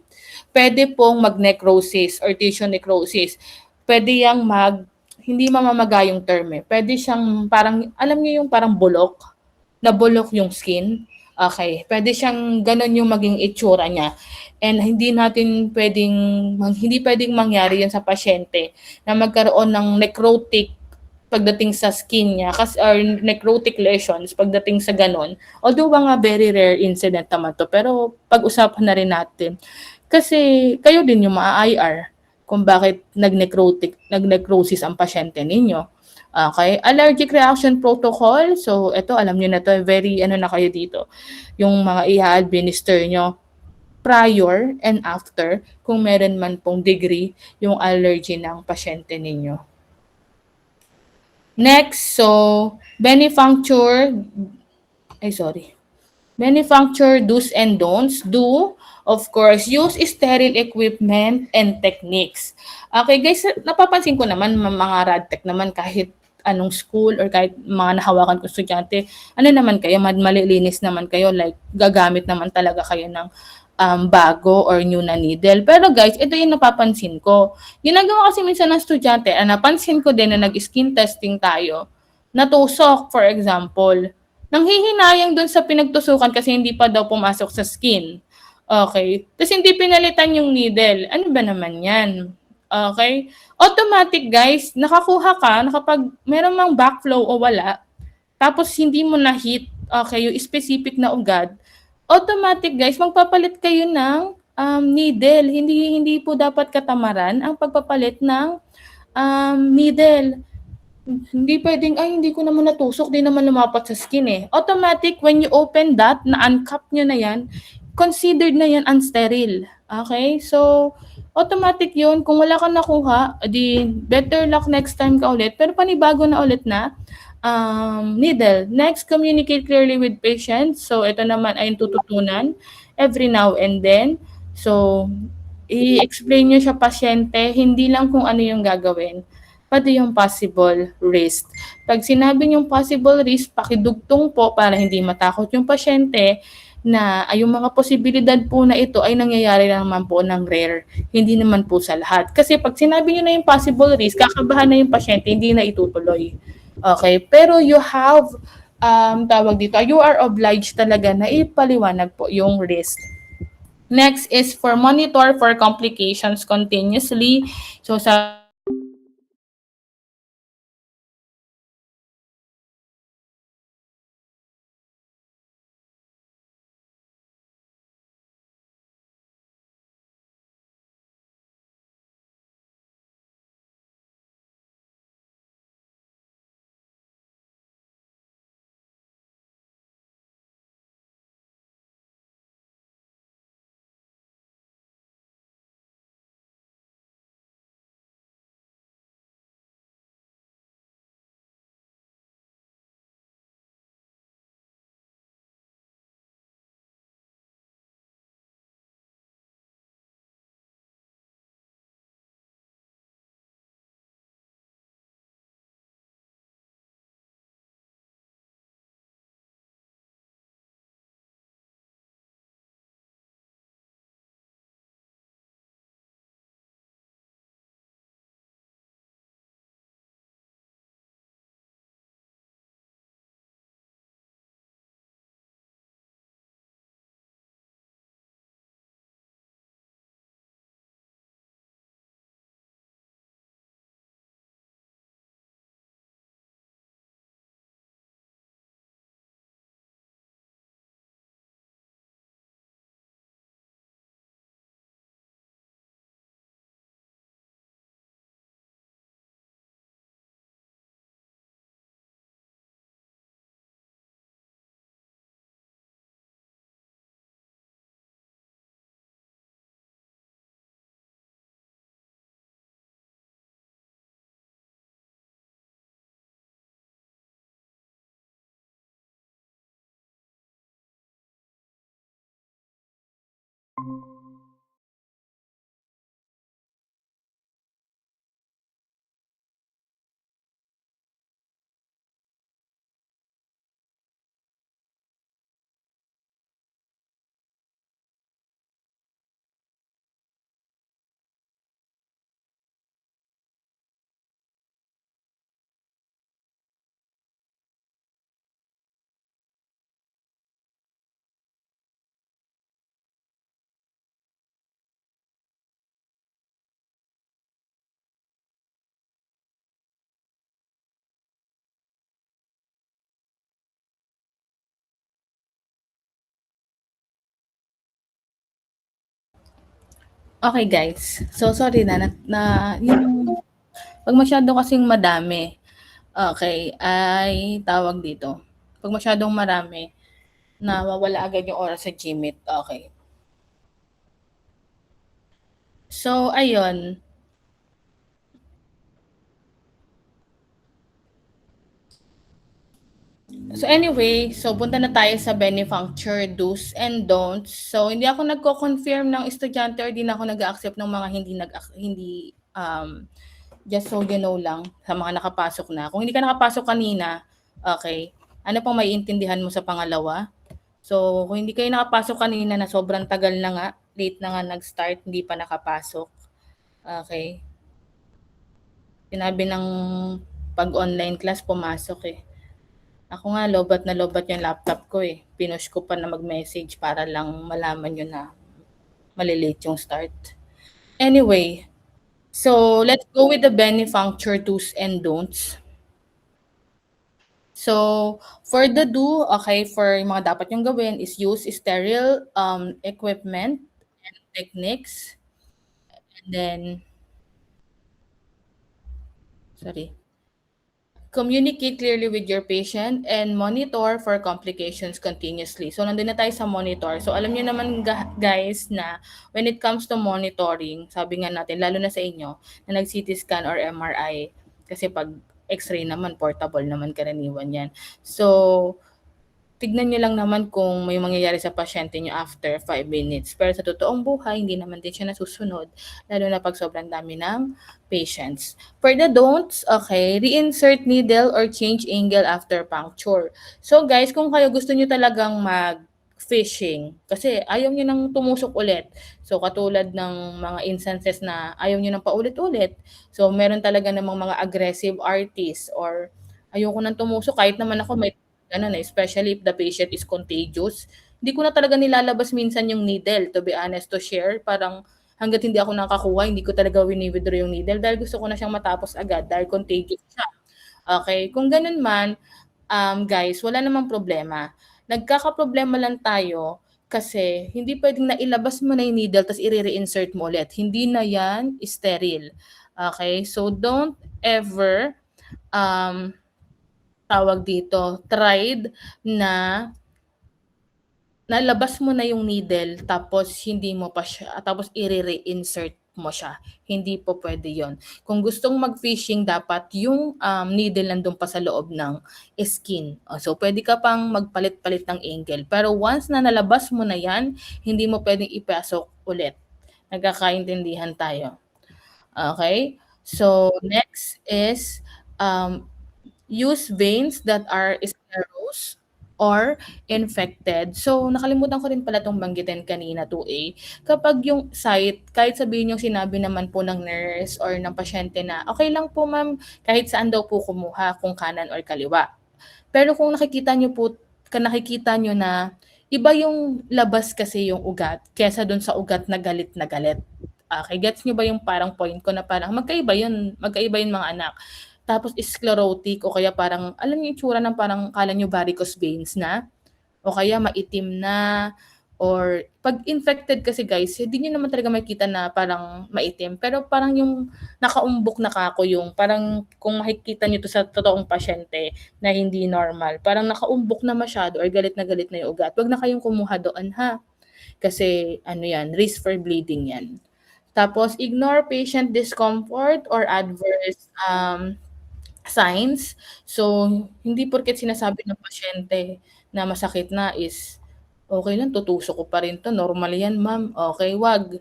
pwede pong mag-necrosis or tissue necrosis. Pwede yang hindi mamamaga yung term eh. Pwede siyang parang, alam niyo yung parang bulok, na bulok yung skin. Okay, pwede siyang ganun yung maging itsura niya. And hindi pwedeng mangyari yan sa pasyente na magkaroon ng necrotic pagdating sa skin niya kasi or necrotic lesions pagdating sa ganon. Although mga very rare incident naman to, pero pag-usapan na rin natin. Kasi kayo din yung ma-IR kung bakit nag-necrosis ang pasyente ninyo. Okay, allergic reaction protocol. So ito alam niyo na to, very ano na kayo dito. Yung mga i-administer nyo prior and after kung meron man pong degree yung allergy ng pasyente ninyo. Next, so Manufacture do's and don'ts. Do, of course, use sterile equipment and techniques. Okay guys, napapansin ko naman mga radtech naman kahit anong school or kahit mga nahawakan ko estudyante, ano naman kayo, malilinis naman kayo, like gagamit naman talaga kayo ng bago or new na needle. Pero guys, ito yung napapansin ko. Ginagawa kasi minsan ng estudyante, napansin ko din na nag-skin testing tayo, natusok, for example. Nanghihinayang dun sa pinagtusukan kasi hindi pa daw pumasok sa skin. Okay. Tapos hindi pinalitan yung needle. Ano ba naman yan? Okay. Automatic guys, nakakuha ka, kapag meron mang backflow o wala, tapos hindi mo na hit, okay, yung specific na ugat, automatic guys, magpapalit kayo ng needle. Hindi po dapat katamaran ang pagpapalit ng needle. Hindi pwedeng, "Ay hindi ko naman natusok, 'di naman lumapat sa skin, eh." Automatic when you open that, na-uncap niyo na 'yan, considered na 'yan unsterile, okay. So, automatic 'yun, kung wala kang nakuha, di better luck next time ka ulit, pero panibago na ulit na needle. Next, communicate clearly with patients. So, ito naman ay tututunan every now and then. So, i-explain niyo sa pasyente, hindi lang kung ano yung gagawin, pati yung possible risk. Pag sinabi niyong possible risk, pakidugtong po para hindi matakot yung pasyente na yung mga posibilidad po na ito ay nangyayari lang naman po ng rare, hindi naman po sa lahat. Kasi pag sinabi niyo na yung possible risk, kakabahan na yung pasyente, hindi na itutuloy. Okay, pero you have, tawag dito, you are obliged talaga na ipaliwanag po yung risk. Next is for monitor for complications continuously. So sa Okay guys, so sorry na yung 'pag masyado kasing madami, okay, ay tawag dito, 'pag masyadong marami, nawawala agad yung oras sa Gmeet, okay. So ayun, so anyway, so punta na tayo sa benefancture do's and don'ts. So hindi ako nagko-confirm ng estudyante or di na ako nag-a-accept ng mga hindi, just so you know lang sa mga nakapasok na. Kung hindi ka nakapasok kanina, okay, ano pang maiintindihan mo sa pangalawa? So kung hindi kayo nakapasok kanina na sobrang tagal na nga, late na nga nag-start, hindi pa nakapasok, okay. Sinabi ng 'pag online class pumasok, eh. Ako nga lowbat na lowbat yung laptop ko, eh. Pinush ko pa na mag-message para lang malaman niyo na mali-late yung start. Anyway, so let's go with the benefancture do's and don'ts. So, for the do, okay, for yung mga dapat niyong gawin is use sterile equipment and techniques. And then, sorry. Communicate clearly with your patient and monitor for complications continuously. So, nandun na tayo sa monitor. So, alam niyo naman guys na when it comes to monitoring, sabi nga natin, lalo na sa inyo, na nag-CT scan or MRI, kasi pag X-ray naman, portable naman karaniwan yan. So, tignan niyo lang naman kung may mangyayari sa pasyente niyo after 5 minutes. Pero sa totoong buhay, hindi naman din siya nasusunod, lalo na pag sobrang dami ng patients. For the don'ts, okay, reinsert needle or change angle after puncture. So guys, kung kayo gusto niyo talagang mag-fishing, kasi ayaw niyo nang tumusok ulit. So katulad ng mga instances na ayaw niyo nang paulit-ulit. So meron talaga namang mga aggressive artists or ayoko nang tumusok kahit naman ako may gano'n, eh, especially if the patient is contagious. Hindi ko na talaga nilalabas minsan yung needle, to be honest to share. Parang hangga't hindi ako nakakuha, hindi ko talaga wini-withdraw yung needle dahil gusto ko na siyang matapos agad dahil contagious siya. Okay, kung gano'n man, guys, wala namang problema. Nagkakaproblema lang tayo kasi hindi puwedeng nailabas mo na yung needle ta's ire-reinsert mo ulit. Hindi na 'yan sterile. Okay, so don't ever, um tawag dito, tried na nalabas mo na yung needle tapos hindi mo pa siya tapos ire-reinsert mo siya. Hindi po pwede yon. Kung gustong mag-fishing dapat yung, needle nandun pa sa loob ng skin. So pwede ka pang magpalit-palit ng angle. Pero once na nalabas mo na yan, hindi mo puwedeng ipasok ulit. Nagkakaintindihan tayo, okay. So next is, um use veins that are sclerosed or infected. So, nakalimutan ko rin pala 'tong banggitin kanina 2A. Kapag yung site, kahit sabihin yung sinabi naman po ng nurse or ng pasyente na, "Okay lang po ma'am, kahit saan daw po kumuha, kung kanan or kaliwa." Pero kung nakikita niyo na iba yung labas kasi yung ugat kaysa dun sa ugat na galit. Okey, gets niyo ba yung parang point ko na parang magkaiba yun mga anak. Tapos sclerotic o kaya parang alam niyo yung itsura ng parang akala niyo varicose veins na o kaya maitim na or 'pag infected kasi guys, hindi niyo naman talaga makikita na parang maitim, pero parang yung nakaumbok na kako yung parang kung makikita niyo 'to sa totoong pasyente na hindi normal, parang nakaumbok na masyado or galit na yung ugat, 'wag na kayong kumuha doon ha, kasi ano 'yan, risk for bleeding 'yan. Tapos ignore patient discomfort or adverse, signs. So, hindi porket sinasabi ng pasyente na masakit na is okey lang tutusok ko pa rin 'to, normal 'yan ma'am, okey 'wag.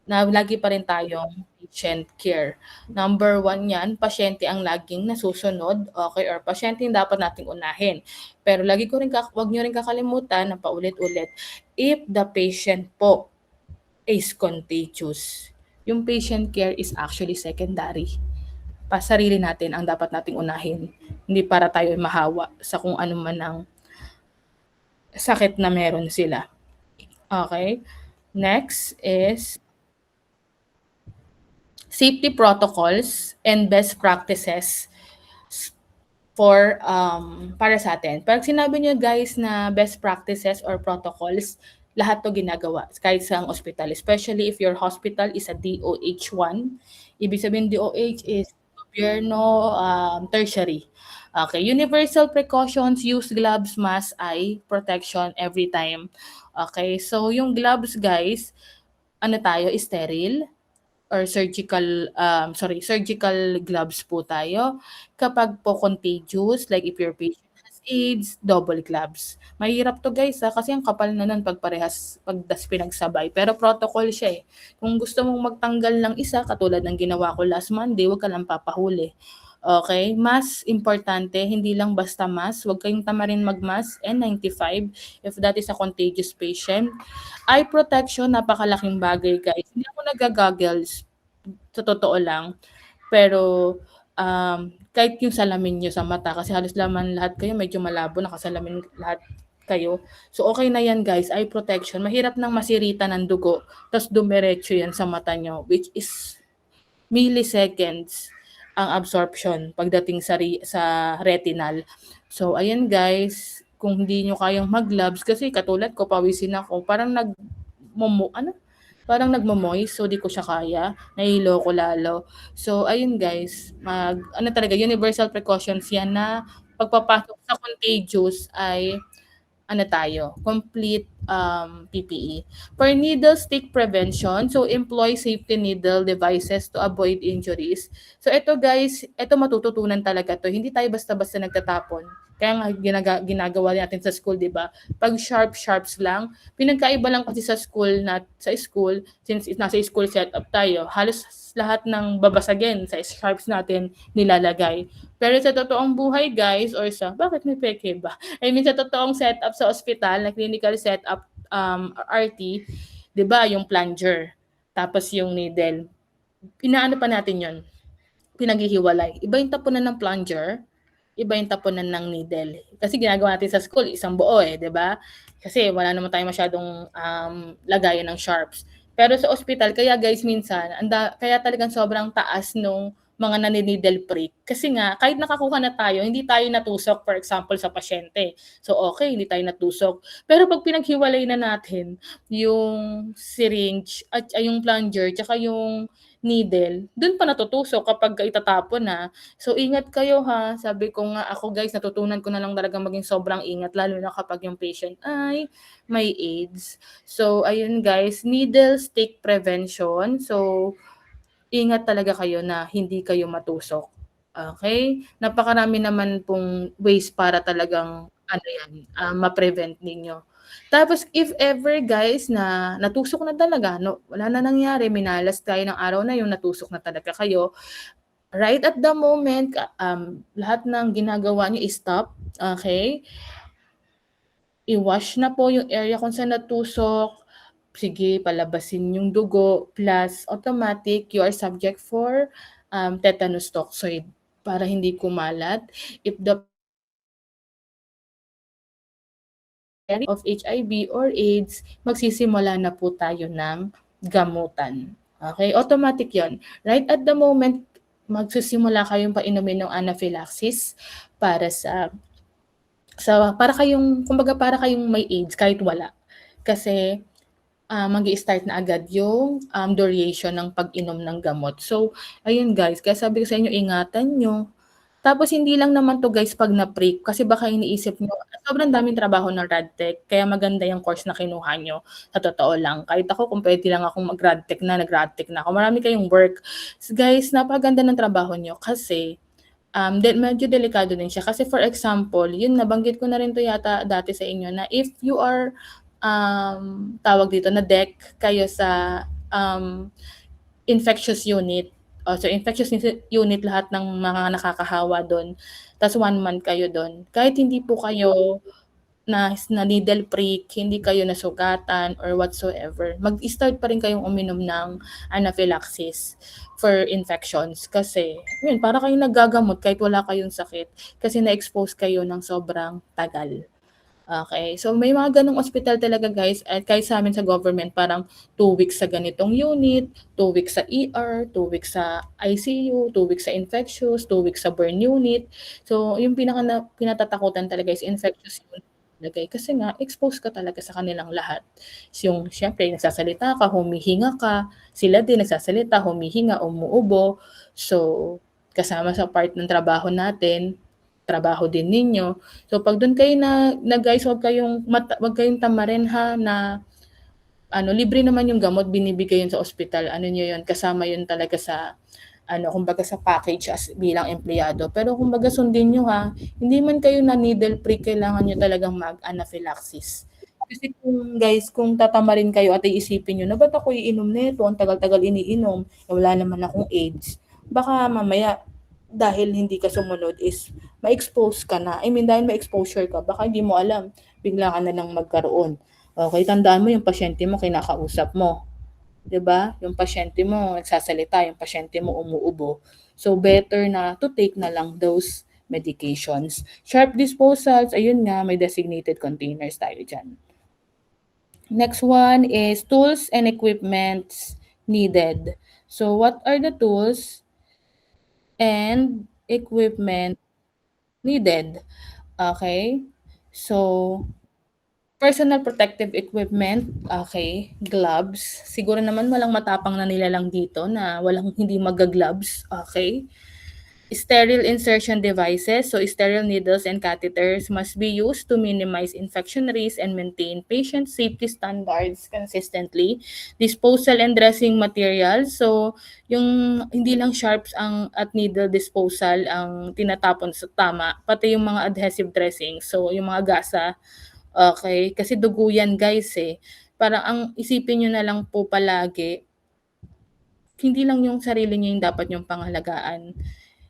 Na lagi pa rin tayong patient care. Number 1 'yan, pasyente ang laging nasusunod, okey, or pasyente yung dapat nating unahin. Pero lagi ko rin 'wag niyo rin kakalimutan na paulit-ulit, if the patient po is contagious, yung patient care is actually secondary. Sarili natin ang dapat nating unahin, hindi para tayo ay mahawa sa kung ano man ang sakit na meron sila, okey? Next is safety protocols and best practices para sa'tin. 'Pag sinabi niyo guys na best practices or protocols, lahat 'to ginagawa kahit saang ospital, especially if your hospital is a DOH-1. Ibig sabihin DOH is gobyerno, tertiary. Okay, universal precautions, use gloves, mask, eye protection every time. Okay, so yung gloves guys, ano tayo, sterile or surgical gloves po tayo. Kapag po contagious, like if your patient has AIDS, double gloves. Mahirap 'to guys, kasi ang kapal na nun 'pag parehas 'pag pinagsabay, pero protocol siya, eh. Kung gusto mong magtanggal ng isa katulad ng ginawa ko last Monday, 'wag ka lang papahuli. Okay, mask importante, hindi lang basta mask, 'wag kayong tamarin mag-mask, N95 if that is a contagious patient. Eye protection, napakalaking bagay guys. Hindi ako nagga-goggles, sa totoo lang. Pero, kahit yung salamin niyo sa mata kasi halos naman lahat kayo medyo malabo, nakasalamin lahat kayo. So, okey na yan guys, eye protection. Mahirap nang masirita ng dugo ta's dumiretso yan sa mata niyo, which is milliseconds ang absorption pagdating sa retinal. So, ayan guys, kung hindi niyo kayang mag-gloves kasi katulad ko pawisin ako, parang parang nagmo-moist, so di ko siya kaya, nahihilo ko lalo. So ayun guys, ano talaga universal precautions yan na pagpapasok sa contagious ay ano tayo, complete PPE. For needle stick prevention, so employ safety needle devices to avoid injuries. So ito guys, ito matututunan talaga to. Hindi tayo basta-basta nagtatapon. Kaya nga ginagawa natin sa school, 'di ba? Pag sharps lang, pinagkaiba lang kasi sa school, since nasa school setup tayo, halos lahat ng babasagin sa sharps natin nilalagay. Pero sa totoong buhay guys, or bakit may peke ba? I mean sa totoong setup sa ospital, na clinical setup, RT, 'di ba yung plunger, tapos yung needle, inaano pa natin 'yon, pinaghihiwalay. Iba yung tapunan ng plunger, iba yung tapunan ng needle. Kasi ginagawa natin sa school isang buo, 'di ba? Kasi wala naman tayong masyadong, lagayan ng sharps. Pero sa ospital kaya guys minsan kaya talagang sobrang taas nung mga nani-needle prick. Kasi nga kahit nakakuha na tayo, hindi tayo natusok, for example sa pasyente. So okey, hindi tayo natusok. Pero 'pag pinaghiwalay na natin yung syringe at yung plunger tsaka yung needle, dun pa natutusok kapagka itatapon na. So ingat kayo ha, sabi ko nga ako guys natutunan ko na lang talagang maging sobrang ingat lalo na kapag yung patient ay may AIDS. So ayun guys, needle stick prevention. So ingat talaga kayo na hindi kayo matusok. Okay? Napakarami naman pong ways para talagang ano yan, ma-prevent ninyo. Tapos if ever guys na natusok na talaga, no, wala na nangyari, minalas tayo ng araw na yun, natusok na talaga kayo, right at the moment, lahat ng ginagawa niyo i-stop, okay? I-wash na po yung area kung saan natusok, sige palabasin yung dugo, plus automatic you are subject for, tetanus toxoid para hindi kumalat. If the of HIV or AIDS, magsisimula na po tayo ng gamutan. Okay, automatic 'yon. Right at the moment, magsisimula kayong painumin ng anaphylaxis para para kayong kumbaga para kayong may AIDS kahit wala. Kasi, mag-i-start na agad yung, duration ng pag-inom ng gamot. So, ayun guys, kaya sabi ko sa inyo ingatan niyo. Tapos hindi lang naman 'to guys 'pag na-prick, kasi baka iniisip niyo sobrang daming trabaho ng RadTech kaya maganda yung course na kinuha niyo, sa totoo lang. Kahit ako kung puwede lang akong mag-RadTech na, nag-RadTech na ako. Marami kayong work. Guys, napakaganda ng trabaho niyo kasi, medyo delikado din siya. Kasi for example, yun nabanggit ko na rin 'to yata dati sa inyo na if you are, tawag dito, na-DEC kayo sa, infectious unit. So infectious unit lahat ng mga nakakahawa dun, ta's 1 month kayo dun. Kahit hindi po kayo na needle prick, hindi kayo nasugatan or whatsoever, mag-start pa rin kayong uminom ng anaphylaxis for infections. Kasi yun, para kayong naggagamot kahit wala kayong sakit, kasi na-expose kayo ng sobrang tagal. Okay, so may mga gano'ng ospital talaga guys at kahit sa'min sa government parang 2 weeks sa ganitong unit, 2 weeks sa ER, 2 weeks sa ICU, 2 weeks sa infectious, 2 weeks sa burn unit. So yung pinatatakutan talaga is infectious unit. lagay kasi nga expose ka talaga sa kanilang lahat. Yung siyempre nagsasalita ka, humihinga ka, sila din nagsasalita, humihinga, umuubo. So, kasama sa part ng trabaho natin, trabaho din ninyo. So, 'pag dun kayo na guys, wag kayong tamarin ha na libre naman yung gamot, binibigay yun sa ospital, ano niyo yun, kasama yun talaga sa kumbaga sa package as bilang empleyado. Pero kumbaga sundin niyo ha, hindi man kayo na needle prick, kailangan niyo talagang mag-anaphylaxis. Kasi kung tatamarin kayo at iisipin niyo na ba't ako iinom nito, ang tagal-tagal iniinom, wala naman akong AIDS. Baka mamaya dahil hindi ka sumunod is ma-expose ka na. I mean, dahil ma-exposure ka, baka hindi mo alam, bigla ka na lang magkaroon. Okay, tandaan mo yung pasyente mo kinakausap mo. 'Di ba? Yung pasyente mo nagsasalita, yung pasyente mo umuubo. So better na to take na lang those medications. Sharp disposals, ayun nga, may designated containers tayo diyan. Next one is tools and equipments needed. So what are the tools and equipment needed? Okay? So personal protective equipment, okay, gloves. Siguro naman walang matapang na nilalang dito na walang hindi magga-gloves, okay. Sterile insertion devices, so sterile needles and catheters must be used to minimize infection risk and maintain patient safety standards consistently. Disposal and dressing materials, so yung hindi lang sharps at needle disposal ang tinatapon sa tama, pati yung mga adhesive dressing, so yung mga gasa. Okay, kasi dugo yan guys, eh. Parang ang isipin niyo na lang po palagi, hindi lang yung sarili niyo yung dapat niyong pangalagaan.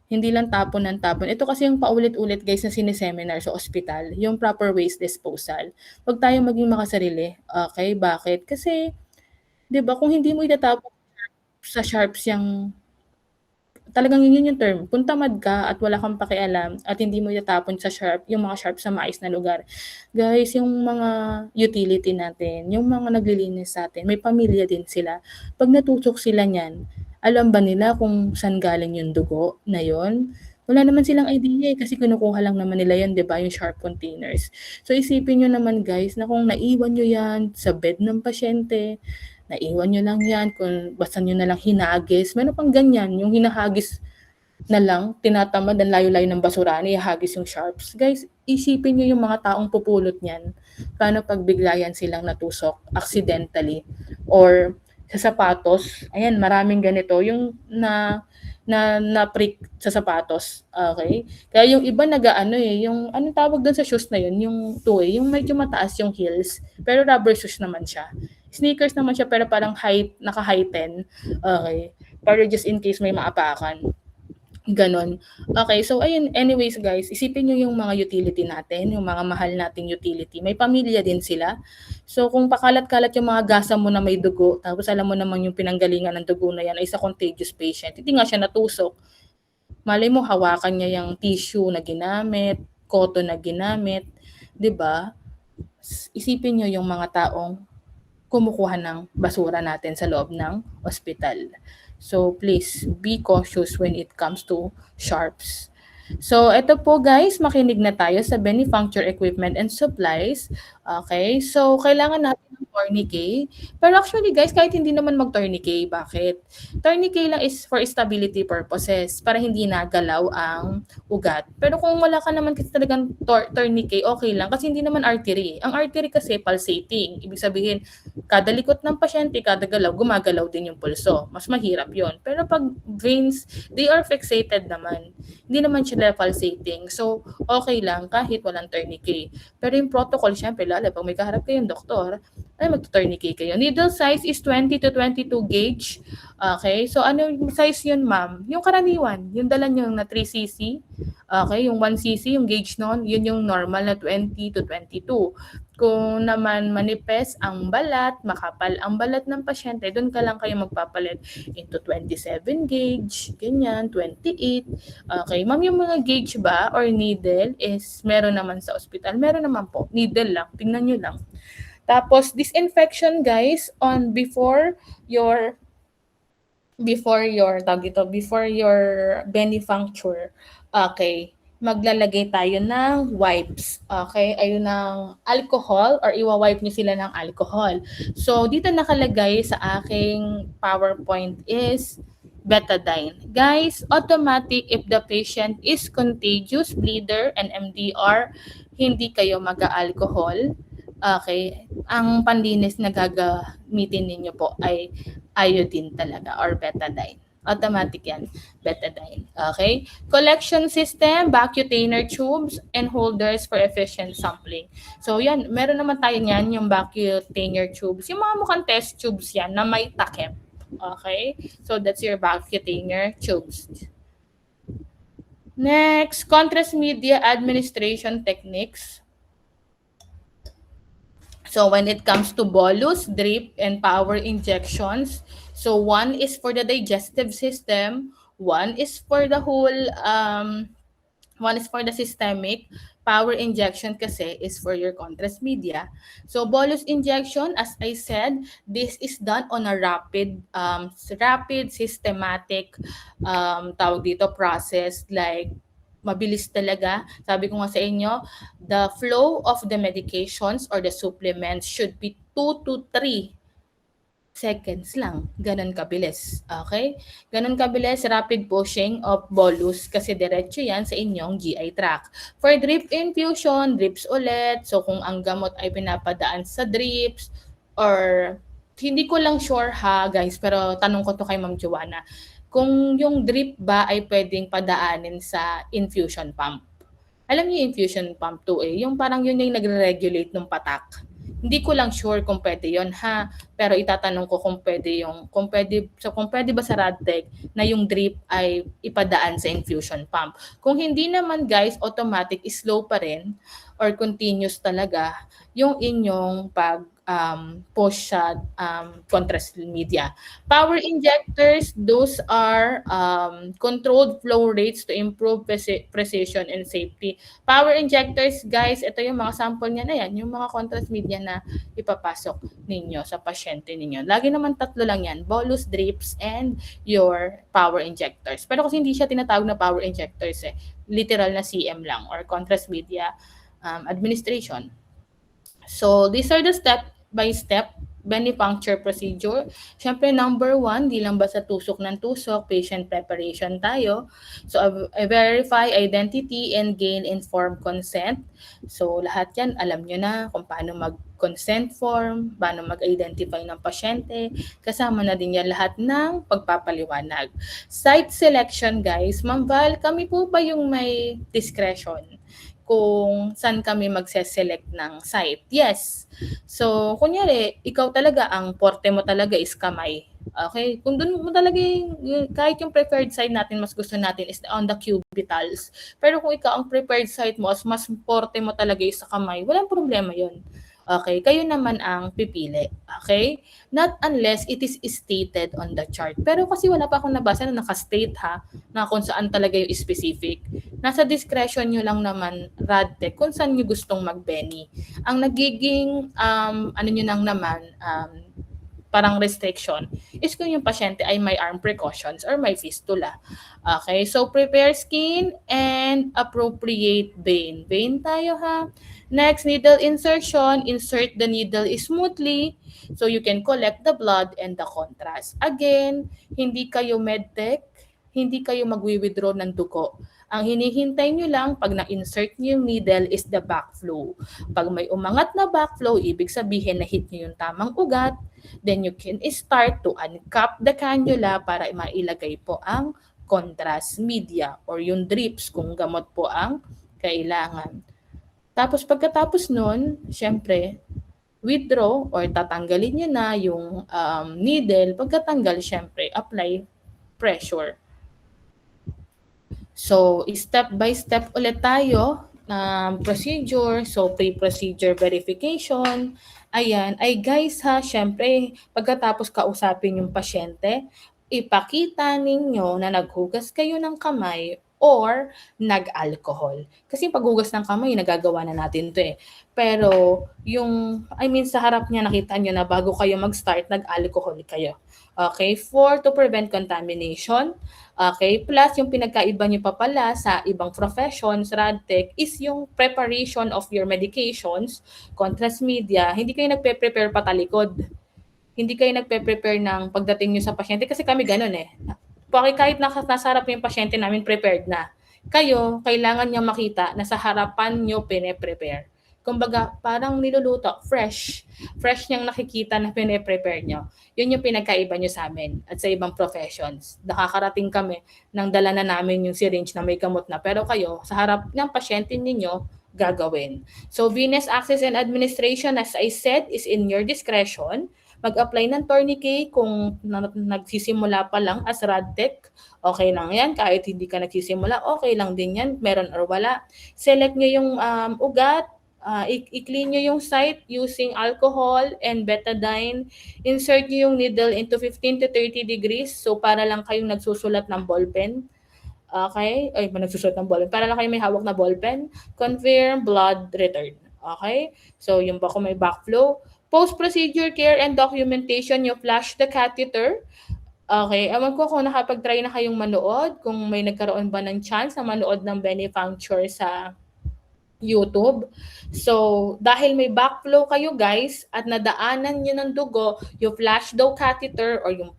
Hindi lang tapon ng tapon. Ito kasi yung paulit-ulit guys na sineseminar sa ospital, yung proper waste disposal. Huwag tayong maging makasarili. Okay, bakit? Kasi 'di ba kung hindi mo itatapon sa sharps yung talagang yun yung term, kung tamad ka at wala kang pakialam at hindi mo itatapon sa yung mga sharp sa maayos na lugar. Guys, yung mga utility natin, yung mga naglilinis sa'tin, may pamilya din sila. 'Pag natusok sila niyan, alam ba nila kung saan galing yung dugo na yun? Wala naman silang idea, kasi kinukuha lang naman nila yun, 'di ba, yung sharp containers. So isipin niyo naman guys na kung naiwan niyo yan sa bed ng pasyente, naiwan niyo lang yan, kung basta niyo na lang hinagis, meron pang ganyan, yung hinahagis na lang, tinatamad, ang layo-layo ng basurahan, ihahagis yung sharps. Guys, isipin niyo yung mga taong pupulot niyan, paano pag bigla yan silang natusok accidentally or sa sapatos. Ayan, maraming ganito, yung na-prick sa sapatos, okay? Kaya yung iba yung anong tawag doon sa shoes na yun, yung yung medyo mataas yung heels, pero rubber shoes naman siya. Sneakers naman siya pero parang naka-high 10. Okay. Para just in case may maapakan. Ganon. Okay, so ayun, anyways guys, isipin nyo yung mga utility natin, yung mga mahal nating utility. May pamilya din sila. So kung pakalat-kalat yung mga gasa mo na may dugo, tapos alam mo naman yung pinanggalingan ng dugo na yan ay sa contagious patient, hindi nga siya natusok. Malay mo, hawakan niya yung tissue na ginamit, cotton na ginamit, 'di ba? Isipin nyo yung mga taong kumukuha ng basura natin sa loob ng ospital. So please be cautious when it comes to sharps. So ito po guys, makinig na tayo sa Benifuncture Equipment and Supplies. Okay, so kailangan natin ng tourniquet. Pero actually guys, kahit hindi naman mag-tourniquet, bakit? Tourniquet lang is for stability purposes, para hindi nagalaw ang ugat. Pero kung wala ka naman kasi talagang tourniquet, okay lang, kasi hindi naman artery. Ang artery kasi pulsating. Ibig sabihin, kada likot ng pasyente, kada galaw, gumagalaw din yung pulso. Mas mahirap yon. Pero pag veins, they are fixated naman. Hindi naman sila pulsating. So, okay lang kahit walang tourniquet. Pero yung protocol, syempre, lalo pag may kaharap kayong doktor, ay mag-tourniquet kayo. Needle size is 20 to 22 gauge. Okay, so ano yung size yun, ma'am? Yung karaniwan, yung dala nyo na 3cc. Okay, yung 1cc, yung gauge nun, yun yung normal na 20 to 22. Kung naman manipes ang balat, makapal ang balat ng pasyente, doon ka lang kayo magpapalit into 27 gauge, ganyan, 28. Okay, ma'am, yung mga gauge ba or needle is meron naman sa ospital? Meron naman po, needle lang, tingnan nyo lang. Tapos, disinfection guys, before your before your Benifuncture. Okay, maglalagay tayo ng wipes. Okay? Ayun ng alcohol or iwa-wipe nyo sila ng alcohol. So, dito nakalagay sa aking PowerPoint is betadine. Guys, automatic if the patient is contagious, bleeder, and MDR, hindi kayo mag-alcohol. Okay? Ang panlinis na gagamitin ninyo po ay iodine talaga or betadine. Automatic yan, betadine. Okay? Collection system, Vacutainer tubes, and holders for efficient sampling. So yan, meron naman tayo niyan, yung Vacutainer tubes. Yung mga mukhang test tubes yan na may takip. Okay? So that's your Vacutainer tubes. Next, contrast media administration techniques. So when it comes to bolus, drip, and power injections, so one is for the digestive system, one is for the whole, one is for the systemic. Power injection kasi is for your contrast media. So bolus injection, as I said, this is done on a rapid, systematic, tawag dito, process, like mabilis talaga. Sabi ko nga sa inyo, the flow of the medications or the supplements should be 2 to 3 seconds lang. Ganon kabilis. Okay? Ganon kabilis, rapid pushing of bolus kasi diretso yan sa inyong GI tract. For drip infusion, drips ulit. So kung ang gamot ay pinapadaan sa drips or hindi ko lang sure ha guys, pero tanong ko to kay Ma'am Joanna. Kung yung drip ba ay pwedeng padaanin sa infusion pump. Alam niyo yung infusion pump 2 yung parang yun yung nagre-regulate ng patak. Hindi ko lang sure kung pwede yon ha, pero itatanong ko kung pwede kung pwede ba sa Radtech na yung drip ay ipadaan sa infusion pump. Kung hindi naman guys, automatic slow pa rin or continuous talaga yung inyong push sa contrast media. Power injectors, those are controlled flow rates to improve precision and safety. Power injectors, guys, ito yung mga sample niya na yan, yung mga contrast media na ipapasok ninyo sa pasyente ninyo. Lagi naman 3 lang yan, bolus, drips, and your power injectors. Pero kasi hindi siya tinatawag na power injectors literal na CM lang or contrast media administration. So, these are the step-by-step venipuncture procedure. Siyempre, number 1, di lang basta tusok ng tusok, patient preparation tayo. So, verify identity and gain informed consent. So, lahat yan, alam nyo na kung paano mag-consent form, paano mag-identify ng pasyente. Kasama na din yan lahat ng pagpapaliwanag. Site selection, guys. Ma'am Val, kami po ba yung may discretion kung saan kami magse-select ng site? Yes. So, kunyari, ikaw talaga, ang porte mo talaga is kamay. Okay? Kung doon mo talaga kahit yung preferred site natin, mas gusto natin is on the cubitals. Pero kung ikaw, ang preferred site mo, mas porte mo talaga is sa kamay, walang problema yun. Okay? Kayo naman ang pipili. Okay? Not unless it is stated on the chart. Pero kasi wala pa akong nabasa na naka-state ha, na kung saan talaga yung specific. Nasa discretion nyo lang naman, Radtech, kung saan nyo gustong mag-beni. Ang nagiging, ano nyo lang naman, parang restriction is kung yung pasyente ay may arm precautions or may fistula. Okay, so prepare skin and appropriate vein. Vein tayo ha. Next, needle insertion. Insert the needle smoothly so you can collect the blood and the contrast. Again, hindi kayo medtech, hindi kayo magwi-withdraw ng dugo. Ang hinihintay nyo lang pag na-insert nyo yung needle is the backflow. Pag may umangat na backflow, ibig sabihin na hit nyo yung tamang ugat, then you can start to uncap the cannula para mailagay po ang contrast media or yung drips kung gamot po ang kailangan. Tapos pagkatapos nun, syempre, withdraw or tatanggalin nyo na yung needle. Pagkatanggal, syempre, apply pressure. So, step by step ulit tayo procedure. So, pre-procedure verification. Ayan. Ay guys ha, syempre, pagkatapos kausapin yung pasyente, ipakita ninyo na naghugas kayo ng kamay or nag-alcohol. Kasi paghugas ng kamay, nagagawa na natin to Pero, sa harap niya, nakita nyo na bago kayo mag-start, nag-alcohol kayo. Okay? To prevent contamination, Okay? Plus, yung pinagkaiba niyo pa pala sa ibang professions, RadTech, is yung preparation of your medications, contrast media, hindi kayo nagpe-prepare patalikod. Hindi kayo nagpe-prepare ng pagdating niyo sa pasyente kasi kami gano'n eh. Kahit nasa harap yung pasyente namin, prepared na. Kayo, kailangan niya makita na sa harapan niyo pine-prepare. Kumbaga, parang niluluto, fresh. Fresh niyang nakikita na pine-prepare niyo. Yun yung pinagkaiba niyo sa amin at sa ibang professions. Nakakarating kami nang dala na namin yung syringe na may gamot na. Pero kayo, sa harap ng pasyente ninyo, gagawin. So, venous access and administration, as I said, is in your discretion. Mag-apply ng tourniquet kung nagsisimula pa lang as RadTech, okay lang yan. Kahit hindi ka nagsisimula, okay lang din yan, meron or wala. Select nyo yung ugat, i-clean nyo yung site using alcohol and betadine. Insert nyo yung needle into 15 to 30 degrees, so para lang kayong nagsusulat ng ballpen. Okay? Ay, nagsusulat ng ballpen. Para lang kayo may hawak na ballpen. Confirm blood return. Okay? So, yung ba kung may backflow. Post-procedure care and documentation, you flash the catheter. Okay, ewan ko kung nakapag-try na kayong manood, kung may nagkaroon ba ng chance na manood ng Benefuncture sa YouTube. So, dahil may backflow kayo guys at nadaanan nyo ng dugo, yung flash dough catheter or yung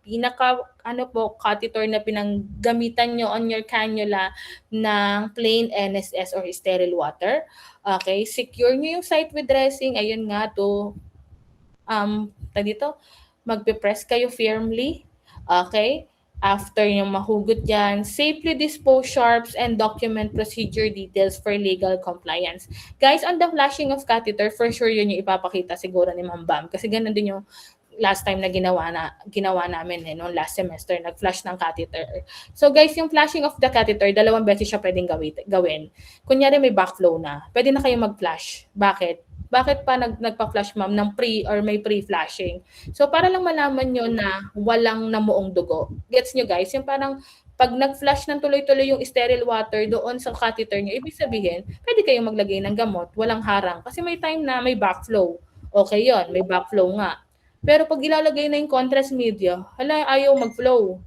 catheter na pinanggamitan nyo on your cannula ng plain NSS or sterile water. Okay, secure nyo yung site with dressing. Ayun nga to magpe-press kayo firmly. Okay? After yung mahugot yan, safely dispose sharps and document procedure details for legal compliance. Guys, on the flashing of catheter, for sure yun yung ipapakita siguro ni Ma'am Bam. Kasi ganun din yung last time na ginawa namin noong last semester, nag-flash ng catheter. So guys, yung flashing of the catheter, 2 beses siya pwedeng gawin. Kunyari may backflow na, pwede na kayo mag-flash. Bakit? Bakit pa nagpa-flash ma'am ng or may pre-flashing? So para lang malaman nyo na walang namuong dugo. Gets nyo guys? Yung parang pag nag-flash ng tuloy-tuloy yung sterile water doon sa catheter nyo, ibig sabihin, pwede kayong maglagay ng gamot, walang harang. Kasi may time na may backflow. Okay yon, may backflow nga. Pero pag ilalagay na yung contrast media, ayaw mag-flow.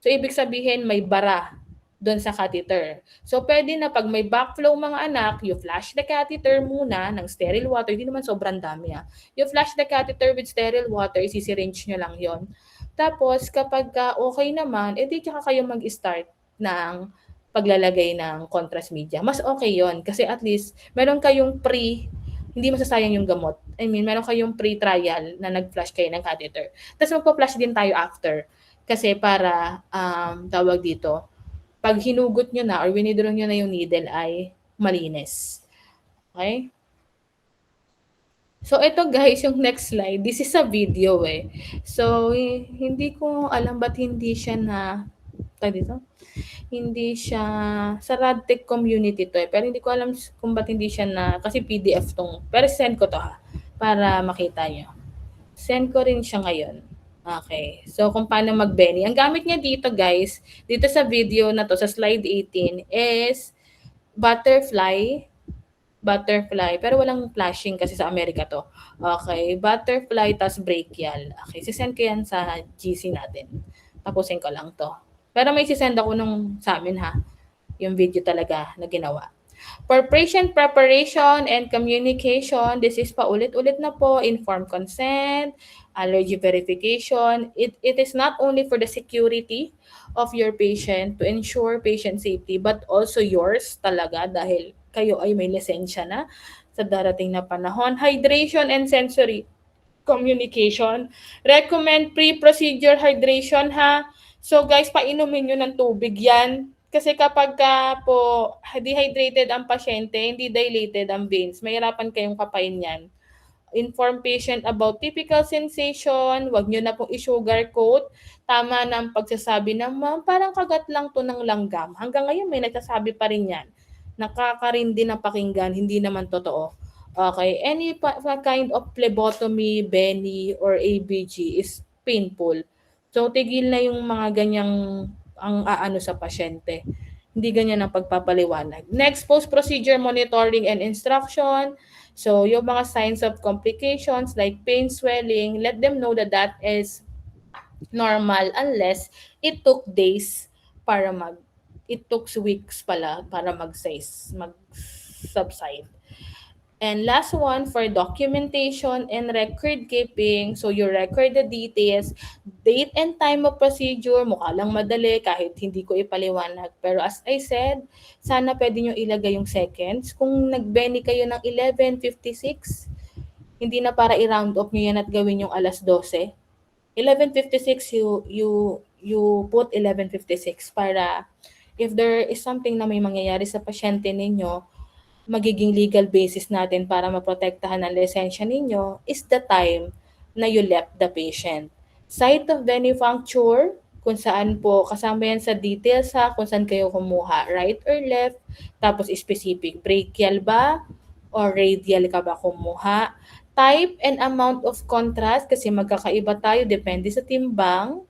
So ibig sabihin may bara doon sa catheter. So, pwede na pag may backflow mga anak, you flash the catheter muna ng sterile water. Hindi naman sobrang dami. You flash the catheter with sterile water, isi-syringe nyo lang yon. Tapos, kapag okay naman, edi tsaka kayo mag-start ng paglalagay ng contrast media. Mas okay yon kasi at least meron kayong hindi masasayang yung gamot. I mean, meron kayong pre-trial na nag-flash kayo ng catheter. Tapos magpa-flash din tayo after. Kasi para, tawag dito, pag hinugot nyo na or winidraw nyo na yung needle ay malinis. Okay? So, ito guys, yung next slide. This is a video eh. So, hindi ko alam ba't hindi siya hindi siya, sa RadTech community to eh. Pero hindi ko alam kung ba't hindi siya kasi PDF tong, pero send ko to para makita nyo. Send ko rin siya ngayon. Okay. So, kung paano mag-Benny. Ang gamit niya dito, guys, dito sa video na to, sa slide 18, is butterfly. Pero walang flashing kasi sa Amerika to. Okay. Butterfly, tas brachial. Okay. Sisend ko yan sa GC natin. Tapusin ko lang to. Pero may sisend ako nung sa amin yung video talaga na ginawa. For patient preparation and communication, this is paulit-ulit na po, informed consent, allergy verification. It is not only for the security of your patient to ensure patient safety, but also yours talaga dahil kayo ay may lisensya na sa darating na panahon. Hydration and sensory communication. Recommend pre-procedure hydration So guys, painumin nyo ng tubig yan. Kasi kapag po dehydrated ang pasyente, hindi dilated ang veins, mahirapan kayong kapain yan. Inform patient about typical sensation, wag nyo na pong i-sugarcoat. Tama na ang pagsasabi na, ma'am, parang kagat lang to ng langgam. Hanggang ngayon may nagsasabi pa rin yan. Nakakarindi ng pakinggan, hindi naman totoo. Okay, any kind of phlebotomy, Benny, or ABG is painful. So, tigil na yung mga ganyang ang aano sa pasyente. Hindi ganyan ang pagpapaliwanag. Next, post-procedure monitoring and instruction. So, yung mga signs of complications like pain, swelling, let them know that is normal unless it took days para it took weeks pala para mag-subside. And last one, for documentation and record keeping. So you record the details, date and time of procedure. Mukha lang madali kahit hindi ko ipaliwanag. Pero as I said, sana pwede nyo ilagay yung seconds. Kung nag-beni kayo ng 11:56, hindi na para i-round off nyo yan at gawin yung 12:00. 11:56, you put 11:56 para if there is something na may mangyayari sa pasyente ninyo, magiging legal basis natin para maprotektahan ang lisensya ninyo is the time na you left the patient. Site of venipuncture, kung saan po, kasama yan sa details ha, kung saan kayo kumuha, right or left, tapos specific, brachial ba or radial ka ba kumuha, type and amount of contrast, kasi magkakaiba tayo, depende sa timbang,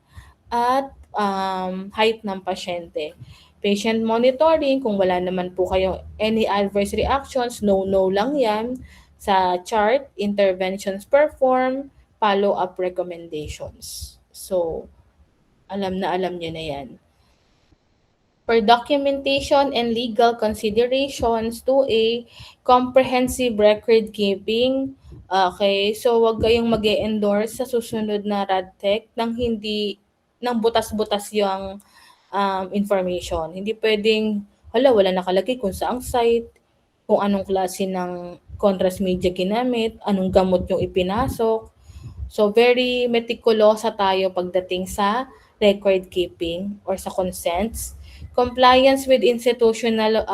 at height ng pasyente. Patient monitoring, kung wala naman po kayong any adverse reactions, no lang yan. Sa chart, interventions performed, follow-up recommendations. So, alam nyo na yan. For documentation and legal considerations, 2A, comprehensive record keeping. Okay, so wag kayong mag-endorse sa susunod na RadTech nang butas-butas yung information. Hindi pwedeng, wala nakalagay kung saang site, kung anong klase ng contrast media ginamit, anong gamot yung ipinasok. So, very meticulosa tayo pagdating sa record keeping or sa consents. Compliance with institutional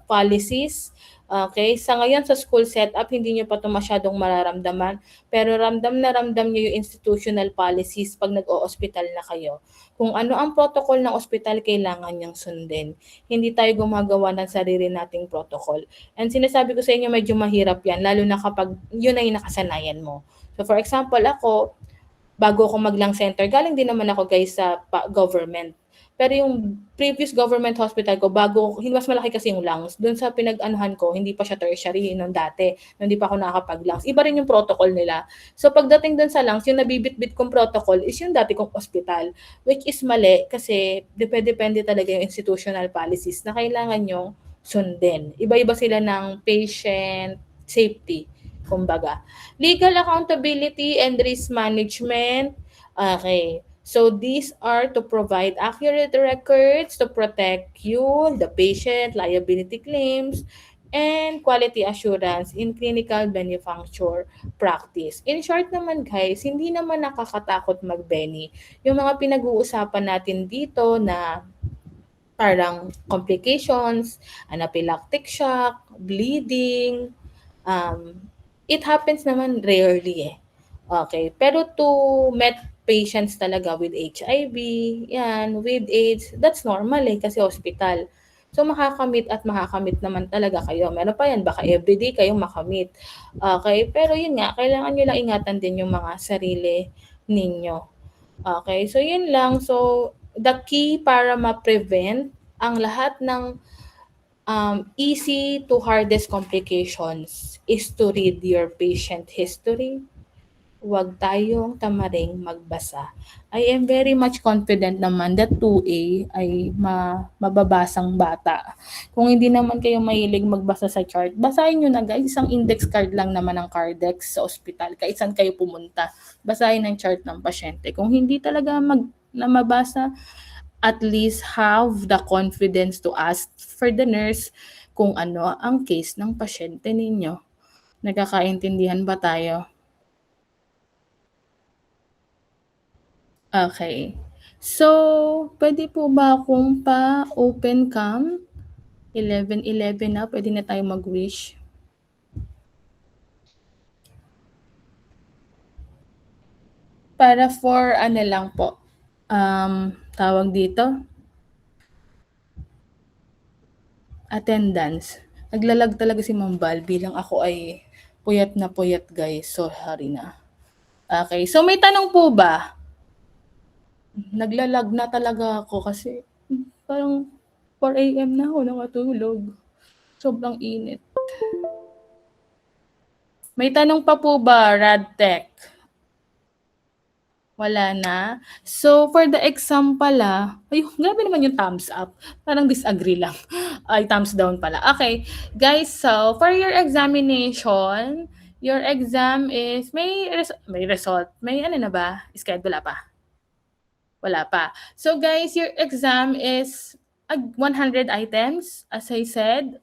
policies. Okay, sa ngayon sa school setup, hindi nyo pa ito masyadong mararamdaman, pero ramdam nyo yung institutional policies pag nag-o-hospital na kayo. Kung ano ang protocol ng ospital, kailangan niyang sundin. Hindi tayo gumagawa ng sarili nating protocol. And sinasabi ko sa inyo, medyo mahirap yan, lalo na kapag yun ay nakasanayan mo. So for example, ako, bago ako mag-lung center, galing din naman ako guys sa government. Pero yung previous government hospital ko, mas malaki kasi yung lungs. Doon sa pinag-anuhan ko, hindi pa siya tertiary nung dati. Nung hindi pa ako nakakapag-lungs. Iba rin yung protocol nila. So pagdating doon sa lungs, yung nabibit-bit kong protocol is yung dati kong hospital. Which is mali kasi depende talaga yung institutional policies na kailangan nyo sundin. Iba-iba sila ng patient safety, kumbaga. Legal accountability and risk management. Okay. So these are to provide accurate records to protect you, the patient, liability claims, and quality assurance in clinical venipuncture practice. In short naman guys, hindi naman nakakatakot mag-beni. Yung mga pinag-uusapan natin dito na parang complications, anaphylactic shock, bleeding, it happens naman rarely eh. Okay, pero to met patients talaga with HIV, yan, with AIDS, that's normal eh kasi hospital. So makakamit naman talaga kayo. Meron pa yan, baka everyday kayong makamit. Okay, pero yun nga, kailangan nyo lang ingatan din yung mga sarili ninyo. Okay, so yun lang. So the key para ma-prevent ang lahat ng easy to hardest complications is to read your patient history. Huwag tayong tamaring magbasa. I am very much confident naman that 2A ay mababasang bata. Kung hindi naman kayo mahilig magbasa sa chart, basahin nyo na guys. Isang index card lang naman ng Cardex sa ospital. Kahit saan kayo pumunta, basahin ang chart ng pasyente. Kung hindi talaga na mabasa, at least have the confidence to ask for the nurse kung ano ang case ng pasyente ninyo. Nagkakaintindihan ba tayo? Okay. So, pwede po ba akong pa-open cam? 11:11 na, pwede na tayo mag-wish. Para for ano lang po, tawag dito, attendance. Naglalag talaga si Ma'am Val bilang ako ay puyat na puyat guys. So, sorry na. Okay, so may tanong po ba? Naglalag na talaga ako kasi parang 4 AM na ako nakatulog. Sobrang init. May tanong pa po ba, RadTech? Wala na? So, for the exam pala, ay, grabe naman yung thumbs up. Parang disagree lang. Ay, thumbs down pala. Okay, guys, so for your examination, your exam is may result. May ano na ba? Schedule pa? Wala pa. So guys, your exam is 100 items, as I said.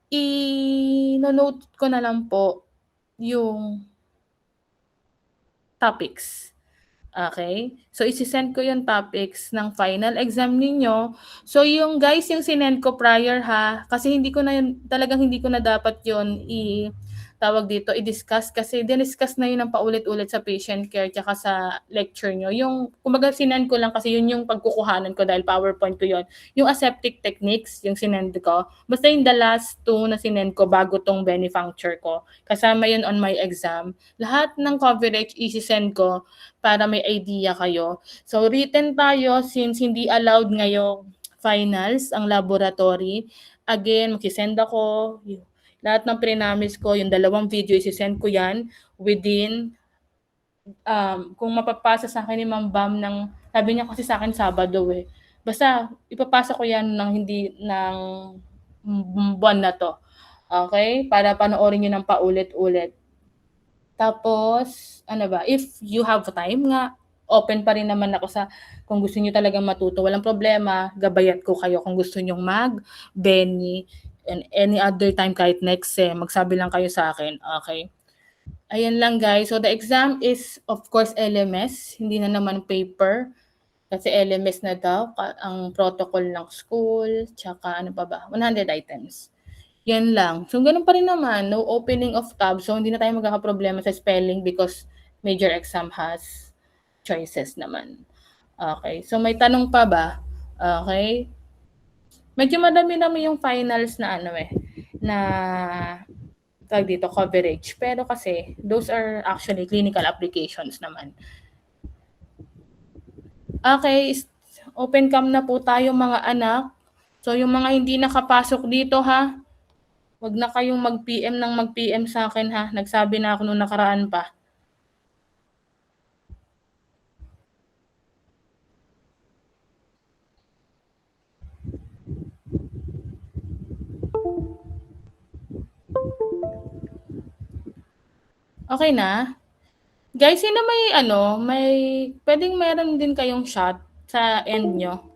I-note ko na lang po yung topics. Okay? So, isi-send ko yung topics ng final exam ninyo. So, yung guys, yung sinend ko prior ha, kasi talagang hindi ko na dapat yun tawag dito, i-discuss kasi diniscuss na yun ng paulit-ulit sa patient care tsaka sa lecture nyo. Yung, kumbaga sinend ko lang kasi yun yung pagkukuhanan ko dahil PowerPoint ko yun. Yung aseptic techniques, yung sinend ko. Basta yung the last two na sinend ko bago tong Benifuncture ko. Kasama yun on my exam. Lahat ng coverage isi-send ko para may idea kayo. So, written tayo since hindi allowed ngayong finals ang laboratory. Again, magsisend ako. Lahat ng prinamis ko, yung 2 video, isisend ko yan within, kung mapapasa sa akin ni Ma'am Bam sabi niya kasi sa akin Sabado eh. Basta, ipapasa ko yan ng buwan na to. Okay? Para panoorin nyo ng paulit-ulit. Tapos, ano ba, if you have time nga, open pa rin naman ako kung gusto niyo talagang matuto, walang problema, gabayat ko kayo kung gusto niyo Beni, and any other time kahit next magsabi lang kayo sa akin, okay? Ayan lang guys. So the exam is of course LMS, hindi na naman paper. Kasi LMS na daw ang protocol ng school, tsaka ano pa ba, 100 items. Yan lang. So, ganun pa rin naman. No opening of tab. So, hindi na tayo magkakaproblema sa spelling because major exam has choices naman. Okay. So, may tanong pa ba? Okay. Medyo madami-dami yung finals na na tawag dito, coverage. Pero kasi, those are actually clinical applications naman. Okay. Open cam na po tayo mga anak. So, yung mga hindi nakapasok dito ha, wag na kayong mag-PM ng mag-PM sa akin ha. Nagsabi na ako nung nakaraan pa. Okay na? Guys, sino pwedeng meron din kayong shot sa end nyo?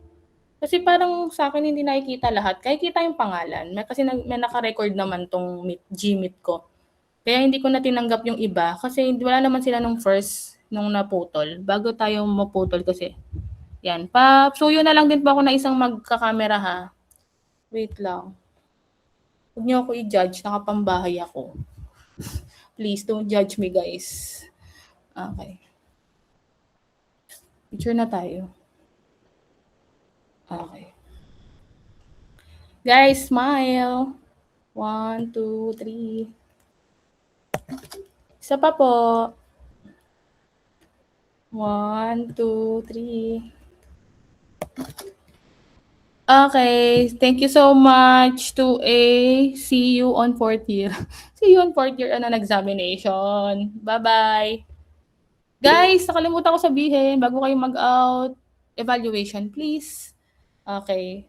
Kasi parang sa akin hindi nakikita lahat. Kaya kita yung pangalan. Kasi may naka-record naman tong Gmeet ko. Kaya hindi ko na tinanggap yung iba. Kasi wala naman sila nung first, nung naputol. Bago tayo maputol kasi. Yan. Suyo na lang din po ako na isang magkakamera ha. Wait lang. Huwag niyo ako i-judge. Nakapambahay ako. Please don't judge me guys. Okay. Picture na tayo. Okay. Guys, smile. 1, 2, 3. Isa pa po. 1, 2, 3. Okay. Thank you so much to see you on 4th year. See you on 4th year examination. Bye-bye. Guys, nakalimutan ko sabihin bago kayo mag-out. Evaluation, please. Okay.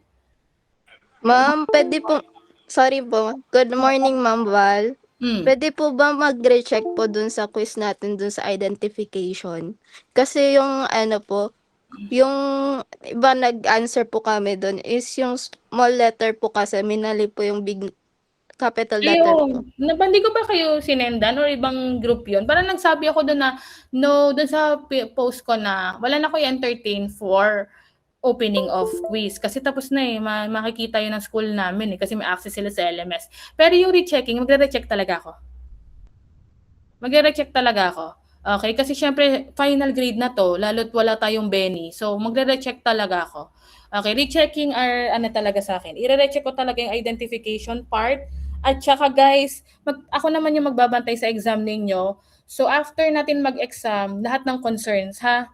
Ma'am, pwede po, sorry po. Good morning, Ma'am Val. Pwede po ba mag-recheck po dun sa quiz natin dun sa identification? Kasi yung yung iba nag-answer po kami dun is yung small letter po kasi minali po yung big capital letter po. Hindi ko ba kayo sinendan or ibang group yun? Parang nagsabi ako doon na, no, doon sa post ko na, wala na ko i-entertain for opening of quiz. Kasi tapos na makikita yun ng school namin kasi may access sila sa LMS. Pero yung rechecking, magre-recheck talaga ako. Okay, kasi syempre, final grade na to, lalo't wala tayong Beni. So, magre-recheck talaga ako. Okay, rechecking are talaga sa akin. I-recheck ko talaga yung identification part. At saka guys, ako naman yung magbabantay sa exam ninyo. So, after natin mag-exam, lahat ng concerns, ha?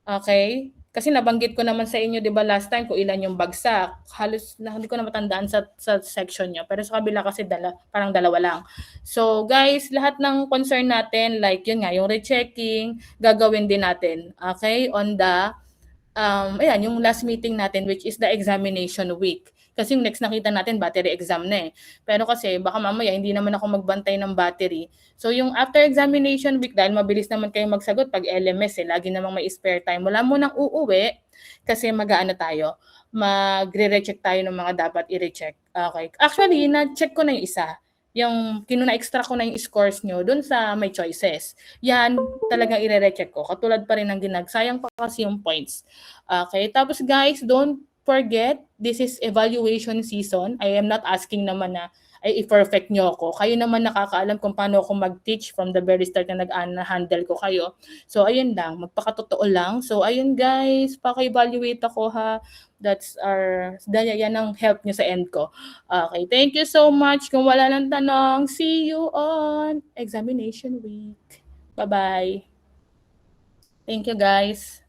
Okay? Kasi nabanggit ko naman sa inyo, 'di ba, last time kung ilan yung bagsak. Halos hindi ko na matandaan sa section niyo. Pero sa kabila kasi parang dalawa lang. So guys, lahat ng concern natin, like yun nga, yung rechecking, gagawin din natin. Okay? On the ayan, yung last meeting natin, which is the examination week. Kasi yung next nakita natin, battery exam na eh. Pero kasi baka mamaya hindi naman ako magbantay ng battery. So yung after examination week, dahil mabilis naman kayo magsagot pag LMS eh, lagi namang may spare time. Wala mo nang uuwi kasi mag-aano tayo, magre-recheck tayo ng mga dapat i-recheck. Okay. Actually, na-check ko na yung isa. Yung extra ko na yung scores nyo dun sa may choices. Yan, talagang i-recheck ko. Katulad pa rin ng sayang pa kasi yung points. Okay, tapos guys, don't forget, this is evaluation season. I am not asking naman na ay i-perfect nyo ako. Kayo naman nakakaalam kung paano ako mag-teach from the very start na nag-handle ko kayo. So, ayun lang. Magpakatotoo lang. So, ayun guys. Paka-evaluate ako ha. Yan ang help nyo sa end ko. Okay, thank you so much. Kung wala lang tanong, see you on examination week. Bye-bye. Thank you guys.